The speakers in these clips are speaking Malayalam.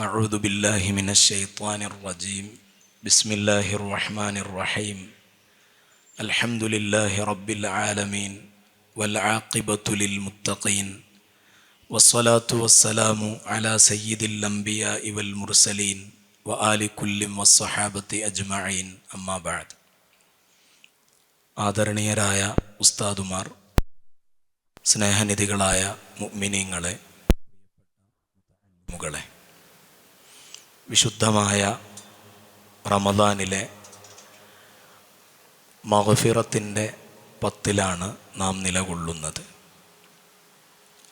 أعوذ بالله من الشيطان الرجيم بسم الله الرحمن الرحيم الحمد لله رب العالمين والعاقبة للمتقين والصلاة والسلام على سيد الأنبياء والمرسلين وآل كل والصحابة أجمعين أما بعد ആദരണീയരായ ഉസ്താദുമാർ, സ്നേഹനിധികളായ മുഅ്മിനീങ്ങളെ, മുകളെ, വിശുദ്ധമായ റമദാനിലെ മഗ്ഫിറത്തിൻ്റെ 10 നാം നിലകൊള്ളുന്നത്.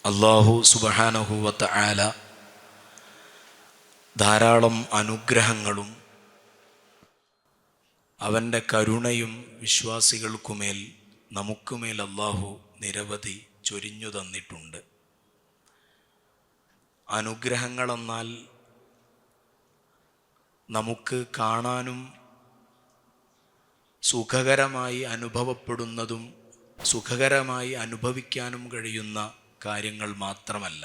അല്ലാഹു സുബ്ഹാനഹു വ തആല ധാരാളം അനുഗ്രഹങ്ങളും അവൻ്റെ കരുണയും വിശ്വാസികൾക്കുമേൽ നമുക്കുമേൽ അല്ലാഹു നിരവധി ചൊരിഞ്ഞു തന്നിട്ടുണ്ട്. അനുഗ്രഹങ്ങളെന്നാൽ നമുക്ക് കാണാനും സുഖകരമായി അനുഭവപ്പെടുന്നതും സുഖകരമായി അനുഭവിക്കാനും കഴിയുന്ന കാര്യങ്ങൾ മാത്രമല്ല.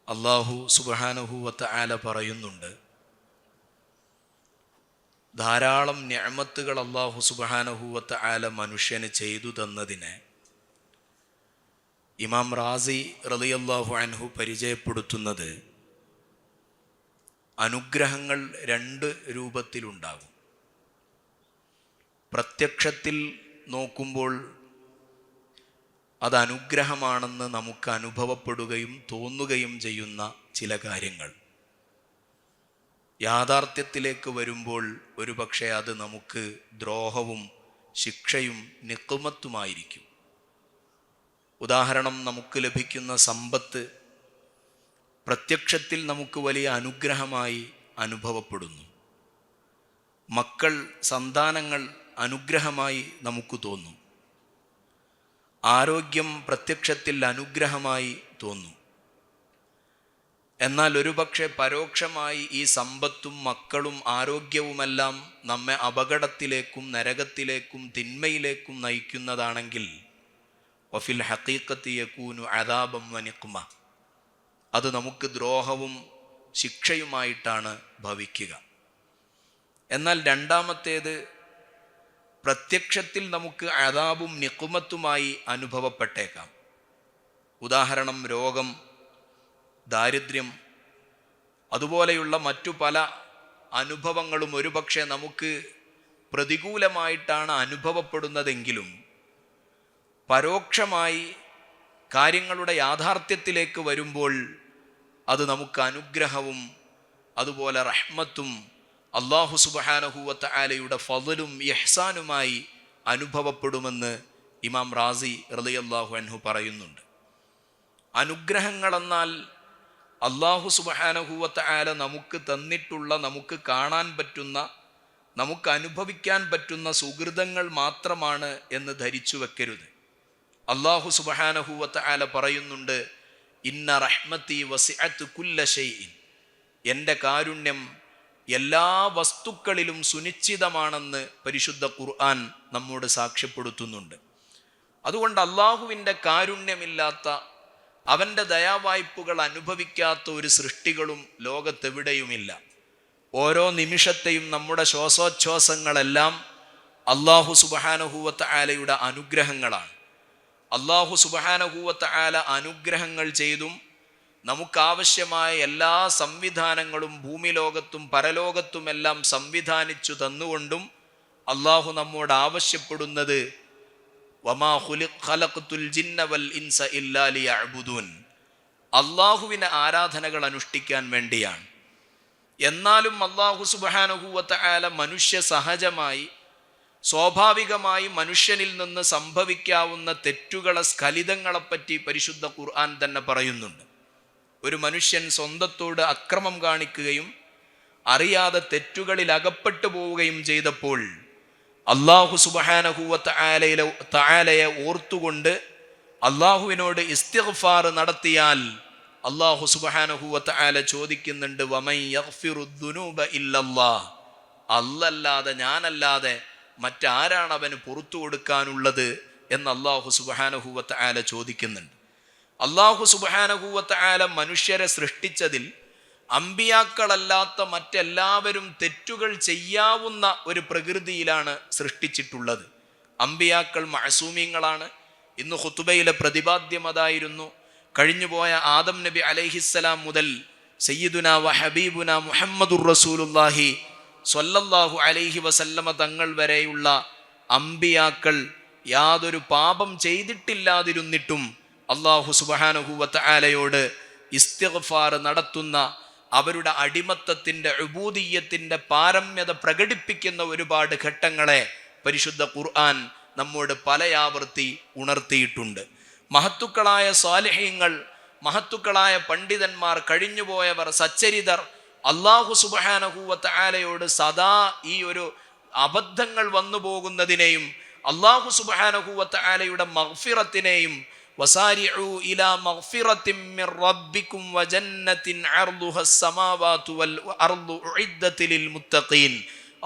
അല്ലാഹു സുബ്ഹാനഹു വ തആല പറയുന്നുണ്ട്, ധാരാളം നിഅമത്തുകൾ അല്ലാഹു സുബ്ഹാനഹു വ തആല മനുഷ്യന് ചെയ്തു തന്നതിനെ ഇമാം റാസി റളിയല്ലാഹു അൻഹു പരിചയപ്പെടുത്തുന്നത് അനുഗ്രഹങ്ങൾ 2 രൂപത്തിലുണ്ടാകും. പ്രത്യക്ഷത്തിൽ നോക്കുമ്പോൾ അത് അനുഗ്രഹമാണെന്ന് നമുക്ക് അനുഭവപ്പെടുകയും തോന്നുകയും ചെയ്യുന്ന ചില കാര്യങ്ങൾ, യാഥാർത്ഥ്യത്തിലേക്ക് വരുമ്പോൾ ഒരുപക്ഷെ അത് നമുക്ക് ദ്രോഹവും ശിക്ഷയും നിഖ്മത്തുമായിരിക്കും. ഉദാഹരണം, നമുക്ക് ലഭിക്കുന്ന സമ്പത്ത് പ്രത്യക്ഷത്തിൽ നമുക്ക് വലിയ അനുഗ്രഹമായി അനുഭവപ്പെടുന്നു. മക്കൾ, സന്താനങ്ങൾ അനുഗ്രഹമായി നമുക്ക് തോന്നും. ആരോഗ്യം പ്രത്യക്ഷത്തിൽ അനുഗ്രഹമായി തോന്നും. എന്നാൽ ഒരുപക്ഷെ പരോക്ഷമായി ഈ സമ്പത്തും മക്കളും ആരോഗ്യവുമെല്ലാം നമ്മെ അപകടത്തിലേക്കും നരകത്തിലേക്കും തിന്മയിലേക്കും നയിക്കുന്നതാണെങ്കിൽ വഫിൽ ഹഖീഖത്തി യകൂനു അദാബൻ വ നിഖ്മ, അത് നമുക്ക് ദ്രോഹവും ശിക്ഷയുമായിട്ടാണ് ഭവിക്കുക. എന്നാൽ രണ്ടാമത്തേത് പ്രത്യക്ഷത്തിൽ നമുക്ക് അദാബും നിഖ്മത്തുമായി അനുഭവപ്പെട്ടേക്കാം. ഉദാഹരണം, രോഗം, ദാരിദ്ര്യം, അതുപോലെയുള്ള മറ്റു പല അനുഭവങ്ങളും ഒരുപക്ഷെ നമുക്ക് പ്രതികൂലമായിട്ടാണ് അനുഭവപ്പെടുന്നതെങ്കിലും പരോക്ഷമായി കാര്യങ്ങളുടെ യാഥാർത്ഥ്യത്തിലേക്ക് വരുമ്പോൾ അത് നമുക്ക് അനുഗ്രഹവും അതുപോലെ റഹ്മത്തും അല്ലാഹു സുബ്ഹാനഹു വ തആലയുടെ ഫളലും ഇഹ്സാനുമായി അനുഭവപ്പെടുമെന്ന് ഇമാം റാസി റളിയല്ലാഹു അൻഹു പറയുന്നുണ്ട്. അനുഗ്രഹങ്ങളെന്നാൽ അല്ലാഹു സുബ്ഹാനഹു വ തആല നമുക്ക് തന്നിട്ടുള്ള, നമുക്ക് കാണാൻ പറ്റുന്ന, നമുക്ക് അനുഭവിക്കാൻ പറ്റുന്ന സുകൃതങ്ങൾ മാത്രമാണ് എന്ന് ധരിച്ചു വെക്കരുത്. അല്ലാഹു സുബ്ഹാനഹു വ തആല പറയുന്നുണ്ട്, ഇന്ന റഹ്മതി വസിഅത് കുല്ല ഷൈഇൻ, എൻ്റെ കാരുണ്യം എല്ലാ വസ്തുക്കളിലും സുനിശ്ചിതമാണെന്ന് പരിശുദ്ധ ഖുർആൻ നമ്മോട് സാക്ഷ്യപ്പെടുത്തുന്നുണ്ട്. അതുകൊണ്ട് അല്ലാഹുവിൻ്റെ കാരുണ്യമില്ലാത്ത, അവൻ്റെ ദയാവായ്പുകൾ അനുഭവിക്കാത്ത ഒരു സൃഷ്ടികളും ലോകത്തെവിടെയുമില്ല. ഓരോ നിമിഷത്തെയും നമ്മുടെ ശ്വാസോച്ഛ്വാസങ്ങളെല്ലാം അല്ലാഹു സുബ്ഹാനഹു വ തആലയുടെ അനുഗ്രഹങ്ങളാണ്. അല്ലാഹു സുബ്ഹാനഹു വ തആല അനുഗ്രഹങ്ങൾ ചെയ്തും നമുക്കാവശ്യമായ എല്ലാ സംവിധാനങ്ങളും ഭൂമി ലോകത്തും പരലോകത്തുമെല്ലാം സംവിധാനിച്ചു തന്നുകൊണ്ടും അല്ലാഹു നമ്മോട് ആവശ്യപ്പെടുന്നത് വമാ ഖലഖ്തുൽ ജിന്ന വൽ ഇൻസ ഇല്ലാ ലിയഅ്ബുദൂൻ, അല്ലാഹുവിനെ ആരാധനകൾ അനുഷ്ഠിക്കാൻ വേണ്ടിയാണ്. എന്നാലും അല്ലാഹു സുബ്ഹാനഹു വ തആല മനുഷ്യ സഹജമായി, സ്വാഭാവികമായി മനുഷ്യനിൽ നിന്ന് സംഭവിക്കാവുന്ന തെറ്റുകളെ, സ്ഖലിതങ്ങളെപ്പറ്റി പരിശുദ്ധ ഖുർആൻ തന്നെ പറയുന്നുണ്ട്. ഒരു മനുഷ്യൻ സ്വന്തത്തോട് അക്രമം കാണിക്കുകയും അറിയാതെ തെറ്റുകളിൽ അകപ്പെട്ടു പോവുകയും ചെയ്തപ്പോൾ അല്ലാഹു സുബ്ഹാനഹു വ തആലയെ ഓർത്തുകൊണ്ട് അല്ലാഹുവിനോട് ഇസ്തിഗ്ഫാർ നടത്തിയാൽ അല്ലാഹു സുബ്ഹാനഹു വ തആല ചോദിക്കുന്നുണ്ട്, വമൻ യഗ്ഫിറുദ്ദുനൂബ ഇല്ലല്ലാഹ്, അല്ലാതെ, ഞാനല്ലാതെ മറ്റാരാണ് അവന് പുറത്തു കൊടുക്കാനുള്ളത് എന്ന് അല്ലാഹു സുബ്ഹാനഹു വ തആല ചോദിക്കുന്നുണ്ട്. അല്ലാഹു സുബ്ഹാനഹു വ തആല മനുഷ്യരെ സൃഷ്ടിച്ചതിൽ അമ്പിയാക്കളല്ലാത്ത മറ്റെല്ലാവരും തെറ്റുകൾ ചെയ്യാവുന്ന ഒരു പ്രകൃതിയിലാണ് സൃഷ്ടിച്ചിട്ടുള്ളത്. അമ്പിയാക്കൾ മഅസൂമീങ്ങളാണ്. ഇന്ന് ഖുതുബയിലെ പ്രതിപാദ്യം അതായിരുന്നു. കഴിഞ്ഞുപോയ ആദം നബി അലൈഹിസ്സലാം മുതൽ സയ്യിദുന വ ഹബീബുന മുഹമ്മദുർ റസൂലുള്ളാഹി സ്വല്ലല്ലാഹു അലൈഹി വസല്ലമ തങ്ങൾ വരെയുള്ള അമ്പിയാക്കൾ യാതൊരു പാപം ചെയ്തിട്ടില്ലാതിരുന്നിട്ടും അല്ലാഹു സുബ്ഹാനഹു വ തആലയോട് ഇസ്തിഗ്ഫാർ നടത്തുന്ന, അവരുടെ അടിമത്തത്തിൻ്റെ ഉബൂദിയ്യത്തിൻ്റെ പാരമ്യത പ്രകടിപ്പിക്കുന്ന ഒരുപാട് ഘട്ടങ്ങളെ പരിശുദ്ധ ഖുർആൻ നമ്മോട് പലയാവർത്തി ഉണർത്തിയിട്ടുണ്ട്. മഹത്തുക്കളായ സാലിഹീങ്ങൾ, മഹത്തുക്കളായ പണ്ഡിതന്മാർ, കഴിഞ്ഞുപോയവർ, സച്ചരിതർ അല്ലാഹു സുബ്ഹാനഹു വ തആലയോട് സദാ ഈ ഒരു അബദ്ധങ്ങൾ വന്നു പോകുന്നതിനെയും അല്ലാഹു സുബ്ഹാനഹു വ തആലയുടെ മഗ്ഫിറത്തിനെയും വസാരിഉ ഇലാ മഗ്ഫിറത്തിൻ മിർ റബ്ബിക്കും വജന്നത്തിൻ അർദുഹസ് സമാവാതു വൽ അർദു ഉഇദ്ദത ലിൽ മുത്തഖീൻ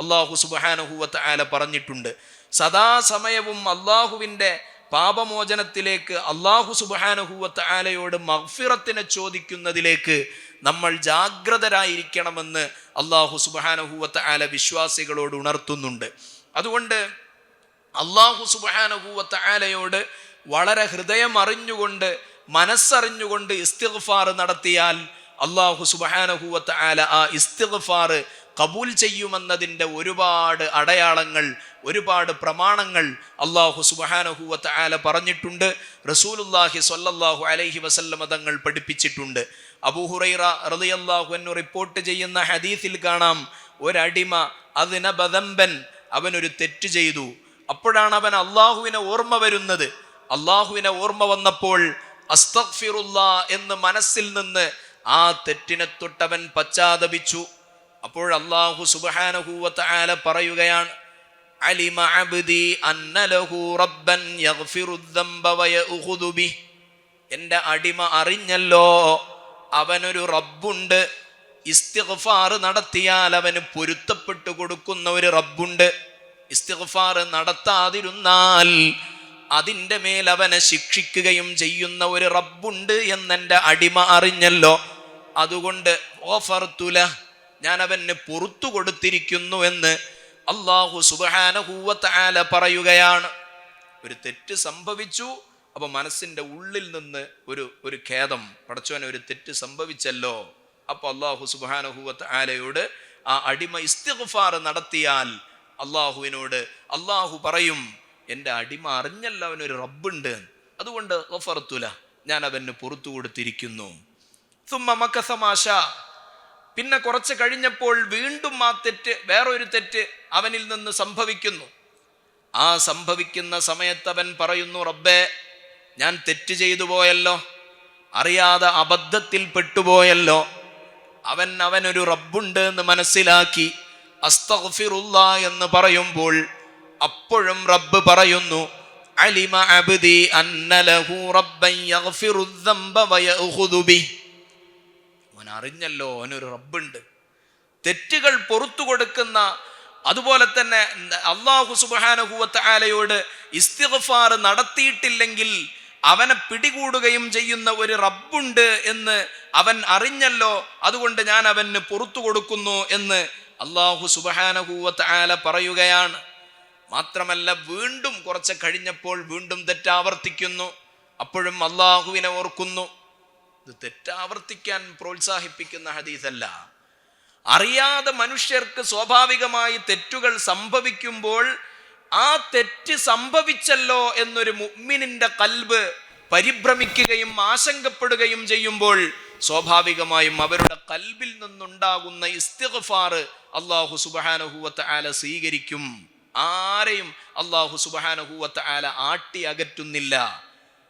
അല്ലാഹു സുബ്ഹാനഹു വ തആല പറഞ്ഞിട്ടുണ്ട്. സദാസമയവും അല്ലാഹുവിൻ്റെ പാപമോചനത്തിലേക്ക്, അല്ലാഹു സുബ്ഹാനഹു വ തആലയോട് മഗ്ഫിറത്തിനെ ചോദിക്കുന്നതിലേക്ക് നമ്മൾ ജാഗ്രതരായിരിക്കണമെന്ന് അല്ലാഹു സുബ്ഹാനഹു വ തആല വിശ്വാസികളോട് ഉണർത്തുന്നുണ്ട്. അതുകൊണ്ട് അല്ലാഹു സുബ്ഹാനഹു വ തആലയോട് വളരെ ഹൃദയം അറിഞ്ഞുകൊണ്ട്, മനസ്സറിഞ്ഞുകൊണ്ട് ഇസ്തിഗ്ഫാർ നടത്തിയാൽ അല്ലാഹു സുബ്ഹാനഹു വ തആല ആ ഇസ്തിഗ്ഫാർ കബൂൽ ചെയ്യുമെന്നതിൻ്റെ ഒരുപാട് അടയാളങ്ങൾ, ഒരുപാട് പ്രമാണങ്ങൾ അല്ലാഹു സുബ്ഹാനഹു വ തആല പറഞ്ഞിട്ടുണ്ട്. റസൂലുള്ളാഹി സ്വല്ലല്ലാഹു അലൈഹി വസല്ലമ തങ്ങൾ പഠിപ്പിച്ചിട്ടുണ്ട്. അബൂ ഹുറൈറ റളിയല്ലാഹു അൻഹു റിപ്പോർട്ട് ചെയ്യുന്ന ഹദീസിൽ കാണാം, ഒരടിമ അദ്നബ ദംബൻ, അവനൊരു തെറ്റ് ചെയ്തു. അപ്പോഴാണ് അവൻ അള്ളാഹുവിനെ ഓർമ്മ വരുന്നത്. അള്ളാഹുവിനെ ഓർമ്മ വന്നപ്പോൾ അസ്തഗ്ഫിറുല്ലാ എന്ന് മനസ്സിൽ നിന്ന് ആ തെറ്റിനെ തൊട്ടവൻ പശ്ചാത്തപിച്ചു. അപ്പോൾ അല്ലാഹു സുബ്ഹാനഹു വ തആല പറയുകയാണ്, അലിമ അബ്ദി അന്ന ലഹു റബ്ബൻ യഗ്ഫിറു ദംബ വ യഖുദു ബിഹി, എൻ്റെ അടിമ അറിഞ്ഞല്ലോ അവനൊരു റബ്ബുണ്ട്, ഇസ്തിഗ്ഫാർ നടത്തിയാൽ അവന് പൊരുത്തപ്പെട്ടു കൊടുക്കുന്ന ഒരു റബ്ബുണ്ട്. ഇസ്തിഗ്ഫാർ നടത്താതിരുന്നാൽ അതിൻ്റെ മേൽ അവനെ ശിക്ഷിക്കുകയും ചെയ്യുന്ന ഒരു റബ്ബുണ്ട് എന്നെൻ്റെ അടിമ അറിഞ്ഞല്ലോ. അതുകൊണ്ട് ഗഫർതു ലഹ്, ഞാൻ അവന് പുറത്തു കൊടുത്തിരിക്കുന്നു എന്ന് അല്ലാഹു സുബ്ഹാനഹു വ തആല പറയുകയാണ്. ഒരു തെറ്റ് സംഭവിച്ചു, അപ്പൊ മനസ്സിൻ്റെ ഉള്ളിൽ നിന്ന് ഒരു ഖേദം, പടച്ചോനെ ഒരു തെറ്റ് സംഭവിച്ചല്ലോ. അപ്പൊ അല്ലാഹു സുബ്ഹാനഹു വ തആലയോട് ആ അടിമ ഇസ്തിഗ്ഫാർ നടത്തിയാൽ അള്ളാഹുവിനോട് അള്ളാഹു പറയും, എൻ്റെ അടിമ അറിഞ്ഞല്ലോ അവനൊരു റബ്ബുണ്ട്, അതുകൊണ്ട് ഗഫർതു ലഹ്, ഞാൻ അവന് പുറത്തു കൊടുത്തിരിക്കുന്നു. സുമ്മ മകസ മാ ശാ, പിന്നെ കുറച്ച് കഴിഞ്ഞപ്പോൾ വീണ്ടും ആ തെറ്റ്, വേറൊരു തെറ്റ് അവനിൽ നിന്ന് സംഭവിക്കുന്നു. ആ സംഭവിക്കുന്ന സമയത്ത് അവൻ പറയുന്നു, റബ്ബേ ഞാൻ തെറ്റ് ചെയ്തു പോയല്ലോ, അറിയാതെ അബദ്ധത്തിൽ പെട്ടുപോയല്ലോ. അവനൊരു റബ്ബുണ്ട് എന്ന് മനസ്സിലാക്കി അസ്തഗ്ഫിറുല്ലാ എന്ന് പറയുമ്പോൾ അപ്പോഴും റബ്ബ് പറയുന്നു, അലിമ അബ്ദി അന്ന ലഹു റബ്ബൻ യഗ്ഫിറു ദംബ വ യഖുദു ബിഹി, അവൻ അറിഞ്ഞല്ലോ അവനൊരു റബ്ബുണ്ട്, തെറ്റുകൾ പുറത്തു കൊടുക്കുന്ന, അതുപോലെ തന്നെ അല്ലാഹു സുബ്ഹാനഹു വ തആലയോട് ഇസ്തിഗ്ഫാർ നടത്തിയിട്ടില്ലെങ്കിൽ അവനെ പിടികൂടുകയും ചെയ്യുന്ന ഒരു റബ്ബുണ്ട് എന്ന് അവൻ അറിഞ്ഞല്ലോ, അതുകൊണ്ട് ഞാൻ അവന് പുറത്തു കൊടുക്കുന്നു എന്ന് അല്ലാഹു സുബ്ഹാനഹു വ തആല പറയുകയാണ്. മാത്രമല്ല, വീണ്ടും കുറച്ച് കഴിഞ്ഞപ്പോൾ വീണ്ടും തെറ്റാവർത്തിക്കുന്നു. അപ്പോഴും അല്ലാഹുവിനെ ഓർക്കുന്നു. ഇത് തെറ്റാവർത്തിക്കാൻ പ്രോത്സാഹിപ്പിക്കുന്ന ഹദീസല്ല. അറിയാതെ മനുഷ്യർക്ക് സ്വാഭാവികമായി തെറ്റുകൾ സംഭവിക്കുമ്പോൾ ആ തെറ്റ് സംഭവിച്ചല്ലോ എന്നൊരു മുഅ്മിനിന്റെ ഖൽബ് പരിഭ്രമിക്കുകയും ആശങ്കപ്പെടുകയും ചെയ്യുമ്പോൾ സ്വാഭാവികമായും അവരുടെ ഖൽബിൽ നിന്നുണ്ടാകുന്ന ഇസ്തിഗ്ഫാർ അല്ലാഹു സുബ്ഹാനഹു വ തആല സ്വീകരിക്കും. ആരെയും അല്ലാഹു സുബ്ഹാനഹു വ തആല ആട്ടി അകറ്റുന്നില്ല.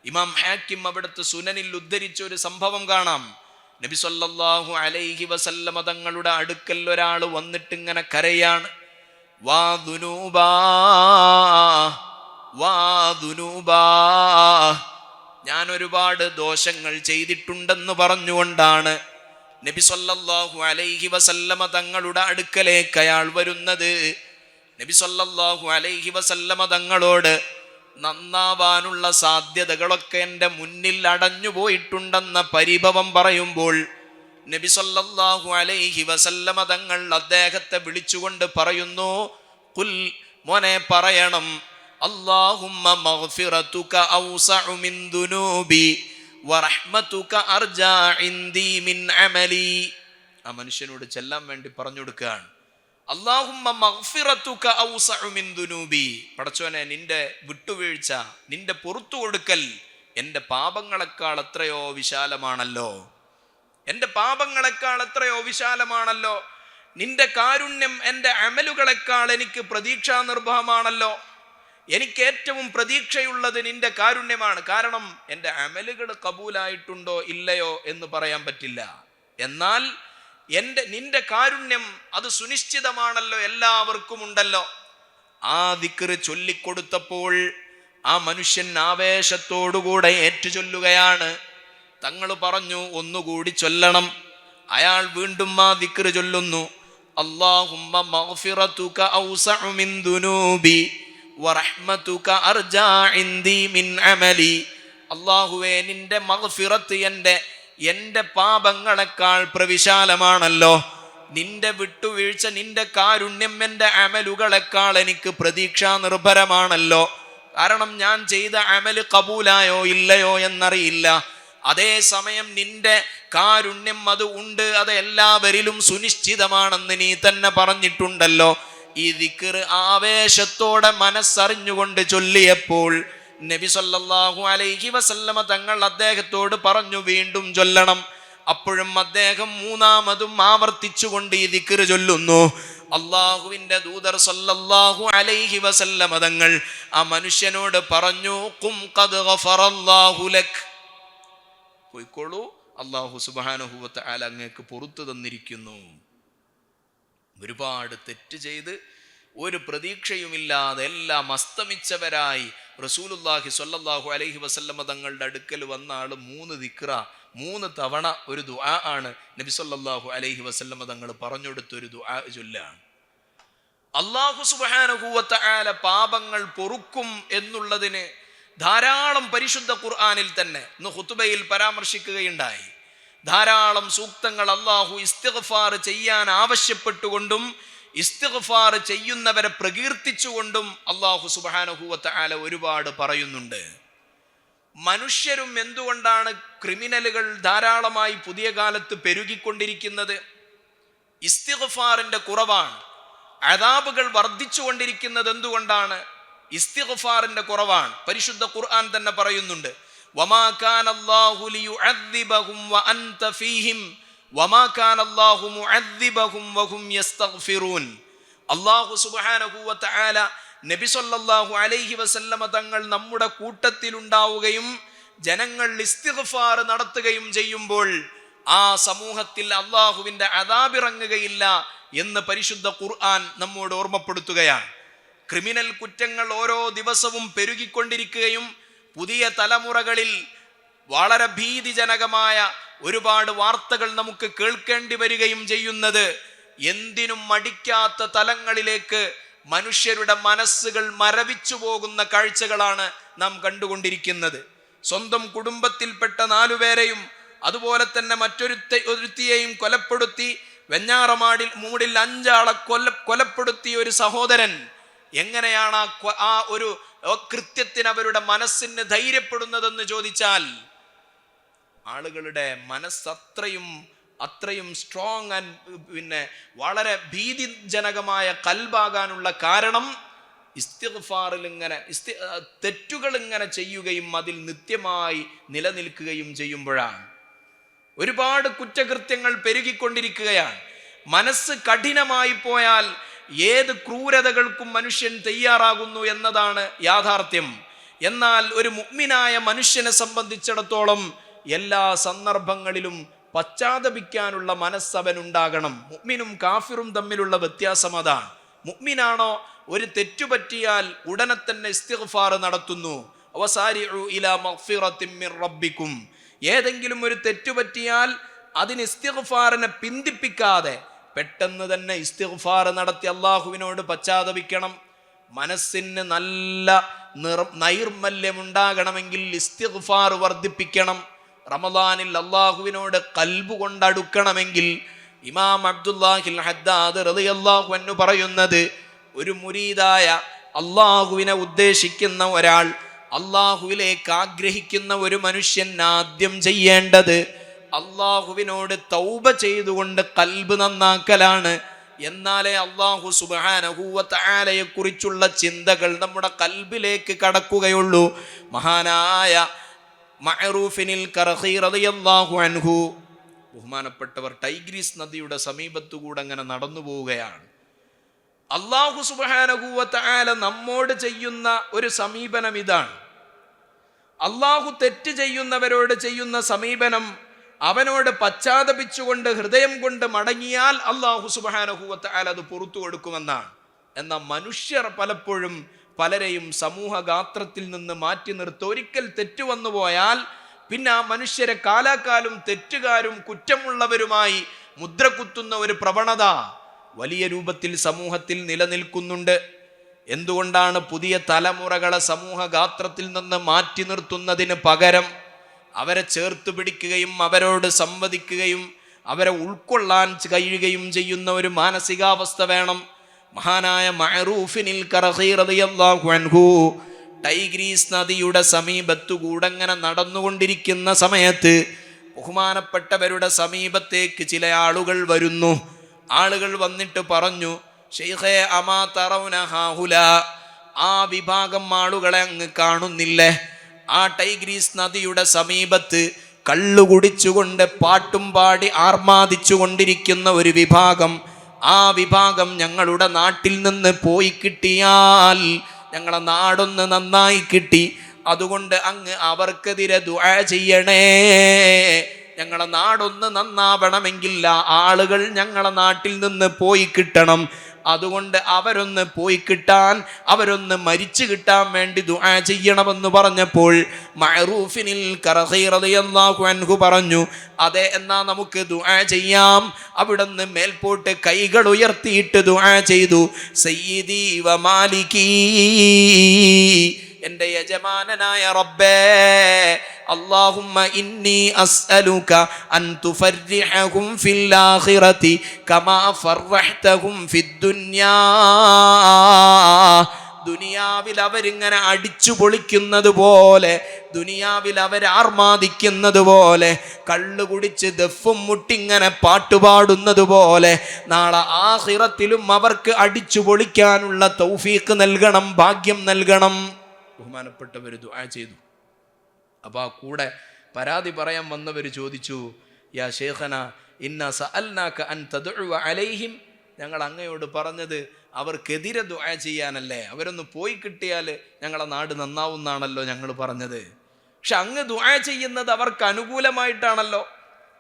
ഇമാം ഹാക്കിം അവിടുത്തെ സുനനിൽ ഉദ്ധരിച്ച ഒരു സംഭവം കാണാം. നബി സല്ലല്ലാഹു അലൈഹി വസല്ലമ തങ്ങളുടെ അടുക്കൽ ഒരാൾ വന്നിട്ട് ഇങ്ങനെ കരയാണ്, വാ ദുനൂബാ വാ ദുനൂബാ, ഞാൻ ഒരുപാട് ദോഷങ്ങൾ ചെയ്തിട്ടുണ്ടെന്ന് പറഞ്ഞുകൊണ്ടാണ് നബി സല്ലല്ലാഹു അലൈഹി വസല്ലമ തങ്ങളുടെ അടുക്കലേക്ക് അയാൾ വരുന്നത്. നബി സല്ലല്ലാഹു അലൈഹി വസല്ലമ തങ്ങളോട് നന്നാവാനുള്ള സാധ്യതകളൊക്കെ എൻ്റെ മുന്നിൽ അടഞ്ഞു പോയിട്ടുണ്ടെന്ന പരിഭവം പറയുമ്പോൾ നബി സല്ലല്ലാഹു അലൈഹി വസല്ലമ തങ്ങൾ അദ്ദേഹത്തെ വിളിച്ചുകൊണ്ട് പറയുന്നു, ഖുൽ, മോനെ പറയണം, അല്ലാഹുമ്മ മഗ്ഫിറതുക ഔസഉ മിൻ ദുനൂബി വറഹ്മതുക അർജാ ഇൻദി മിൻ അമലി. ആ മനുഷ്യനോട് ചെല്ലാൻ വേണ്ടി പറഞ്ഞു കൊടുക്കുകയാണ്, അല്ലാഹുമ്മ മഗ്ഫിറതുക ഔസഉ മിൻ ദുനൂബി, പടച്ചോനെ നിന്റെ വിട്ടുവീഴ്ച, നിന്റെ പുറത്തു കൊടുക്കൽ എൻ്റെ പാപങ്ങളെക്കാൾ എത്രയോ വിശാലമാണല്ലോ, എൻ്റെ പാപങ്ങളെക്കാൾ എത്രയോ വിശാലമാണല്ലോ. നിന്റെ കാരുണ്യം എൻ്റെ അമലുകളെക്കാൾ എനിക്ക് പ്രതീക്ഷാ നിർഭരമാണല്ലോ. എനിക്ക് ഏറ്റവും പ്രതീക്ഷയുള്ളത് നിന്റെ കാരുണ്യമാണ്. കാരണം എൻ്റെ അമലുകൾ കബൂലായിട്ടുണ്ടോ ഇല്ലയോ എന്ന് പറയാൻ പറ്റില്ല. എന്നാൽ നിന്റെ കാരുണ്യം അത് സുനിശ്ചിതമാണല്ലോ, എല്ലാവർക്കും ഉണ്ടല്ലോ. ആ ദിക്റ് ചൊല്ലിക്കൊടുത്തപ്പോൾ ആ മനുഷ്യൻ ആവേശത്തോടുകൂടെ ഏറ്റുചൊല്ലുകയാണ്. തങ്ങൾ പറഞ്ഞു, ഒന്നുകൂടി ചൊല്ലണം. അയാൾ വീണ്ടും ആ ദിക്റ് ചൊല്ലുന്നു, അല്ലാഹുമ്മ മഗ്ഫിറതുക ഔസഉ മിൻ ദുനൂബി വറഹ്മതുക അർജാ ഇൻദി മിൻ അമലി. അല്ലാഹുവേ, നിന്റെ മഗ്ഫിറത്ത് എൻ്റെ പാപങ്ങളെക്കാൾ പ്രവിശാലമാണല്ലോ, നിന്റെ വിട്ടുവീഴ്ച, നിന്റെ കാരുണ്യം എൻ്റെ അമലുകളെക്കാൾ എനിക്ക് പ്രതീക്ഷാ നിർഭരമാണല്ലോ. കാരണം ഞാൻ ചെയ്ത അമല് കബൂലായോ ഇല്ലയോ എന്നറിയില്ല. അതേസമയം നിന്റെ കാരുണ്യം അത് ഉണ്ട്, അത് എല്ലാവരിലും സുനിശ്ചിതമാണെന്ന് നീ തന്നെ പറഞ്ഞിട്ടുണ്ടല്ലോ. ഈ ദിക്ർ ആവേശത്തോടെ മനസ്സറിഞ്ഞുകൊണ്ട് ചൊല്ലിയപ്പോൾ നബി സല്ലല്ലാഹു അലൈഹി വസല്ലമ തങ്ങൾ അദ്ദേഹത്തോട് പറഞ്ഞു, വീണ്ടും ചൊല്ലണം. അപ്പോഴും അദ്ദേഹം മൂന്നാമതും ആവർത്തിച്ചുകൊണ്ട് ഈ ദിക്ർ ചൊല്ലുന്നു. അള്ളാഹുവിന്റെ ദൂതർ സല്ലല്ലാഹു അലൈഹി വസല്ലമ തങ്ങൾ ആ മനുഷ്യനോട് പറഞ്ഞു, ഖും ഖദ് ഗഫറല്ലാഹു ലക്, പോയിക്കോളൂ, അല്ലാഹു സുബ്ഹാനഹു വ തആല അങ്ങേക്ക് പുറത്തു തന്നിരിക്കുന്നു. ഒരുപാട് തെറ്റ് ചെയ്ത് ഒരു പ്രതീക്ഷയുമില്ലാതെ എല്ലാം അസ്തമിച്ചവരായി റസൂലുള്ളാഹി സ്വല്ലല്ലാഹു അലൈഹി വസല്ലമ തങ്ങളുടെ അടുക്കൽ വന്ന ആള് 3 തവണ ഒരു ദുആ ആണ് നബി സല്ലല്ലാഹു അലൈഹി വസല്ലമ തങ്ങൾ പറഞ്ഞു കൊടുത്തൊരു ദുആ ചൊല്ലാണ്. അല്ലാഹു സുബ്ഹാനഹു വ തആല പാപങ്ങൾ പൊറുക്കും എന്നുള്ളതിന് ധാരാളം പരിശുദ്ധ ഖുർആനിൽ തന്നെ ഇന്ന് ഖുതുബയിൽ പരാമർശിക്കുകയുണ്ടായി. ധാരാളം സൂക്തങ്ങൾ അല്ലാഹു ഇസ്തിഗ്ഫാർ ചെയ്യാൻ ആവശ്യപ്പെട്ടുകൊണ്ടും ഇസ്തിഗ്ഫാർ ചെയ്യുന്നവരെ പ്രകീർത്തിച്ചുകൊണ്ടും അല്ലാഹു സുബ്ഹാനഹു വ തആല ഒരുപാട് പറയുന്നുണ്ട്. മനുഷ്യരും എന്തുകൊണ്ടാണ് ക്രിമിനലുകൾ ധാരാളമായി പുതിയ കാലത്ത് പെരുകിക്കൊണ്ടിരിക്കുന്നത്? ഇസ്തിഗ്ഫാറിന്റെ കുറവാണ്. അദാബുകൾ വർദ്ധിച്ചുകൊണ്ടിരിക്കുന്നത് എന്തുകൊണ്ടാണ്? ഇസ്തിഗ്ഫാറിന്റെ കുറവാണ്. പരിശുദ്ധ ഖുർആൻ തന്നെ പറയുന്നുണ്ട്, വമാ കാന അല്ലാഹു ലിയുഅദ്ദിബഹും വഅൻത ഫീഹിം വമാ കാന അല്ലാഹു മുഅദ്ദിബഹും വഹും യസ്തഗ്ഫിറൂൻ. അല്ലാഹു സുബ്ഹാനഹു വ തആല നബി സല്ലല്ലാഹു അലൈഹി വസല്ലമ തങ്ങൾ നമ്മുടെ കൂട്ടത്തിലുണ്ടാവുകയും ജനങ്ങൾ ഇസ്തിഗ്ഫാർ നടത്തുകയും ചെയ്യുമ്പോൾ ആ സമൂഹത്തിൽ അല്ലാഹുവിന്റെ അദാബ് ഇറങ്ങുകയില്ല എന്ന് പരിശുദ്ധ ഖുർആൻ നമ്മോട് ഓർമ്മപ്പെടുത്തുകയാണ്. ക്രിമിനൽ കുറ്റങ്ങൾ ഓരോ ദിവസവും പെരുകിക്കൊണ്ടിരിക്കുകയും പുതിയ തലമുറകളിൽ വളരെ ഭീതിജനകമായ ഒരുപാട് വാർത്തകൾ നമുക്ക് കേൾക്കേണ്ടി വരികയും ചെയ്യുന്നത് എന്തിനും മടിക്കാത്ത തലങ്ങളിലേക്ക് മനുഷ്യരുടെ മനസ്സുകൾ മരവിച്ചു പോകുന്ന കാഴ്ചകളാണ് നാം കണ്ടുകൊണ്ടിരിക്കുന്നത്. സ്വന്തം കുടുംബത്തിൽപ്പെട്ട 4 പേരെയും അതുപോലെ തന്നെ ഒരുത്തിയെയും കൊലപ്പെടുത്തി, വെഞ്ഞാറമാടിൽ മൂടിൽ 5 ആളെ കൊലപ്പെടുത്തിയ ഒരു സഹോദരൻ എങ്ങനെയാണ് ആ ഒരു കൃത്യത്തിന് അവരുടെ മനസ്സിന് ധൈര്യപ്പെടുന്നതെന്ന് ചോദിച്ചാൽ, ആളുകളുടെ മനസ്സ് അത്രയും സ്ട്രോങ് ആൻഡ് വളരെ ഭീതിജനകമായ കൽബാകാനുള്ള കാരണം ഇസ്തിഗ്ഫാറിൽ ഇങ്ങനെ തെറ്റുകൾ ഇങ്ങനെ ചെയ്യുകയും അതിൽ നിത്യമായി നിലനിൽക്കുകയും ചെയ്യുമ്പോഴാണ്. ഒരുപാട് കുറ്റകൃത്യങ്ങൾ പെരുകിക്കൊണ്ടിരിക്കുകയാണ്. മനസ്സ് കഠിനമായി പോയാൽ ഏത് ക്രൂരതകൾക്കും മനുഷ്യൻ തയ്യാറാകുന്നു എന്നതാണ് യാഥാർത്ഥ്യം. എന്നാൽ ഒരു മുഅ്മിനായ മനുഷ്യനെ സംബന്ധിച്ചിടത്തോളം എല്ലാ സന്ദർഭങ്ങളിലും പശ്ചാത്തപിക്കാനുള്ള മനസ്സവനുണ്ടാകണം. മുഅ്മിനും കാഫിറും തമ്മിലുള്ള വ്യത്യാസം അതാണ്. മുഅ്മിനാണോ ഒരു തെറ്റുപറ്റിയാൽ ഉടനെ തന്നെ ഇസ്തിഗ്ഫാർ നടത്തുന്നു. വസാരിഉ ഇലാ മഗ്ഫിറത്തിൻ മിർ റബ്ബിക്കും. ഏതെങ്കിലും ഒരു തെറ്റുപറ്റിയാൽ അതിന് ഇസ്തിഗ്ഫാറിനെ പിന്തിപ്പിക്കാതെ പെട്ടെന്ന് തന്നെ ഇസ്തിഗ്ഫാർ നടത്തി അള്ളാഹുവിനോട് പശ്ചാത്തപിക്കണം. മനസ്സിന് നല്ല നൈർമല്യമുണ്ടാകണമെങ്കിൽ ഇസ്തിഗ്ഫാർ വർദ്ധിപ്പിക്കണം. റമദാനിൽ അള്ളാഹുവിനോട് ഖൽബ് കൊണ്ടടുക്കണമെങ്കിൽ ഇമാം അബ്ദുല്ലാഹിൽ ഹദ്ദാദ് റളിയല്ലാഹു അൻഹു പറയുന്നത്, ഒരു മുരീദായ അള്ളാഹുവിനെ ഉദ്ദേശിക്കുന്ന ഒരാൾ, അള്ളാഹുവിലേക്ക് ആഗ്രഹിക്കുന്ന ഒരു മനുഷ്യൻ ആദ്യം ചെയ്യേണ്ടത് അള്ളാഹുവിനോട് തൗബ ചെയ്തുകൊണ്ട് ഖൽബ് നന്നാക്കലാണ്. എന്നാലേ അള്ളാഹു സുബ്ഹാനഹു വ തആലയെ കുറിച്ചുള്ള ചിന്തകൾ നമ്മുടെ ഖൽബിലേക്ക് കടക്കുകയുള്ളൂ. മഹാനായ മഅറൂഫിനിൽ കർഖി റളിയല്ലാഹു അൻഹു, ബഹുമാനപ്പെട്ടവർ, ടൈഗ്രീസ് നദിയുടെ സമീപത്തുകൂടെ അങ്ങനെ നടന്നു പോവുകയാണ്. അള്ളാഹു സുബ്ഹാനഹു വ തആല നമ്മോട് ചെയ്യുന്ന ഒരു സമീപനം ഇതാണ്. അള്ളാഹു തെറ്റ് ചെയ്യുന്നവരോട് ചെയ്യുന്ന സമീപനം, അവനോട് പശ്ചാത്തപിച്ചുകൊണ്ട് ഹൃദയം കൊണ്ട് മടങ്ങിയാൽ അള്ളാഹു സുബ്ഹാനഹു വ തആല അത് പുറത്തു കൊടുക്കുമെന്നാണ്. എന്നാൽ മനുഷ്യർ പലപ്പോഴും പലരെയും സമൂഹഗാത്രത്തിൽ നിന്ന് മാറ്റി നിർത്തി ഒരിക്കൽ തെറ്റ് വന്നു പോയാൽ പിന്നെ ആ മനുഷ്യരെ കാലാകാലം തെറ്റുകാരും കുറ്റമുള്ളവരുമായി മുദ്ര കുത്തുന്ന ഒരു പ്രവണത വലിയ രൂപത്തിൽ സമൂഹത്തിൽ നിലനിൽക്കുന്നുണ്ട്. എന്തുകൊണ്ടാണ് പുതിയ തലമുറകളെ സമൂഹഗാത്രത്തിൽ നിന്ന് മാറ്റി നിർത്തുന്നതിന് പകരം അവരെ ചേർത്ത് പിടിക്കുകയും അവരോട് സംവദിക്കുകയും അവരെ ഉൾക്കൊള്ളാൻ കഴിയുകയും ചെയ്യുന്ന ഒരു മാനസികാവസ്ഥ വേണം. മഹാനായ മഅറൂഫിനിൽ കർഖി റളിയല്ലാഹു അൻഹു ടൈഗ്രീസ് നദിയുടെ സമീപത്തുകൂടെ അങ്ങനെ നടന്നുകൊണ്ടിരിക്കുന്ന സമയത്ത് ബഹുമാനപ്പെട്ടവരുടെ സമീപത്തേക്ക് ചില ആളുകൾ വരുന്നു. ആളുകൾ വന്നിട്ട് പറഞ്ഞു, ശൈഖേ അമാ തറൗന ഹാഹുലാ, ആ വിഭാഗം ആളുകളെ അങ്ങ് കാണുന്നില്ലേ? ആ ടൈഗ്രീസ് നദിയുടെ സമീപത്ത് കള്ളുകുടിച്ചുകൊണ്ട് പാട്ടും പാടി ആർമാദിച്ചു കൊണ്ടിരിക്കുന്ന ഒരു വിഭാഗം, ആ വിഭാഗം ഞങ്ങളുടെ നാട്ടിൽ നിന്ന് പോയി കിട്ടിയാൽ ഞങ്ങളെ നാടൊന്ന് നന്നായി കിട്ടി. അതുകൊണ്ട് അങ്ങ് അവർക്കെതിരെ ദുആ ചെയ്യണേ. ഞങ്ങളെ നാടൊന്ന് നന്നാവണമെങ്കിൽ ആ ആളുകൾ ഞങ്ങളെ നാട്ടിൽ നിന്ന് പോയി കിട്ടണം. അതുകൊണ്ട് അവരൊന്ന് പോയി കിട്ടാൻ, അവരൊന്ന് മരിച്ചു കിട്ടാൻ വേണ്ടി ദുആ ചെയ്യണമെന്ന് പറഞ്ഞപ്പോൾ മഅറൂഫിനിൽ കർഖി റളിയല്ലാഹു അൻഹു പറഞ്ഞു, അതെ, എന്നാ നമുക്ക് ദുആ ചെയ്യാം. അവിടുന്ന് മേൽപോട്ട് കൈകൾ ഉയർത്തിയിട്ട് ദുആ ചെയ്തു, സയ്യിദി വ മാലികി, എൻ്റെ യജമാനനായ റബ്ബേ, അല്ലാഹുമ്മ ഇന്നി അസ്അലുക അൻ തുഫർരിഹഹും ഫിൽ ആഖിറതി കമാ ഫർറഹ്തഹും ഫിദ് ദുനിയാ. ദുനിയാവിൽ അവരിങ്ങനെ അടിച്ചു പൊളിക്കുന്നത് പോലെ, ദുനിയാവിൽ അവർ ആർമാദിക്കുന്നത് പോലെ, കള്ളു കുടിച്ച് ദഫും മുട്ടിങ്ങനെ പാട്ടുപാടുന്നത് പോലെ നാളെ ആഖിറത്തിലും അവർക്ക് അടിച്ചു പൊളിക്കാനുള്ള തൗഫീഖ് നൽകണം, ഭാഗ്യം നൽകണം. ബഹുമാനപ്പെട്ടവർ ദുആ ചെയ്തു. അപ്പോൾ ആ കൂടെ പരാതി പറയാൻ വന്നവർ ചോദിച്ചു, യാ ശൈഖന ഇന്ന സഅൽനാക അൻ തദ്ഉ അലൈഹിം, ഞങ്ങൾ അങ്ങയോട് പറഞ്ഞത് അവർക്കെതിരെ ദുആ ചെയ്യാനല്ലേ, അവരൊന്ന് പോയി കിട്ടിയാൽ ഞങ്ങളെ നാട് നന്നാവുന്നാണല്ലോ ഞങ്ങൾ പറഞ്ഞത്. പക്ഷെ അങ്ങ് ദുആ ചെയ്യുന്നത് അവർക്ക് അനുകൂലമായിട്ടാണല്ലോ.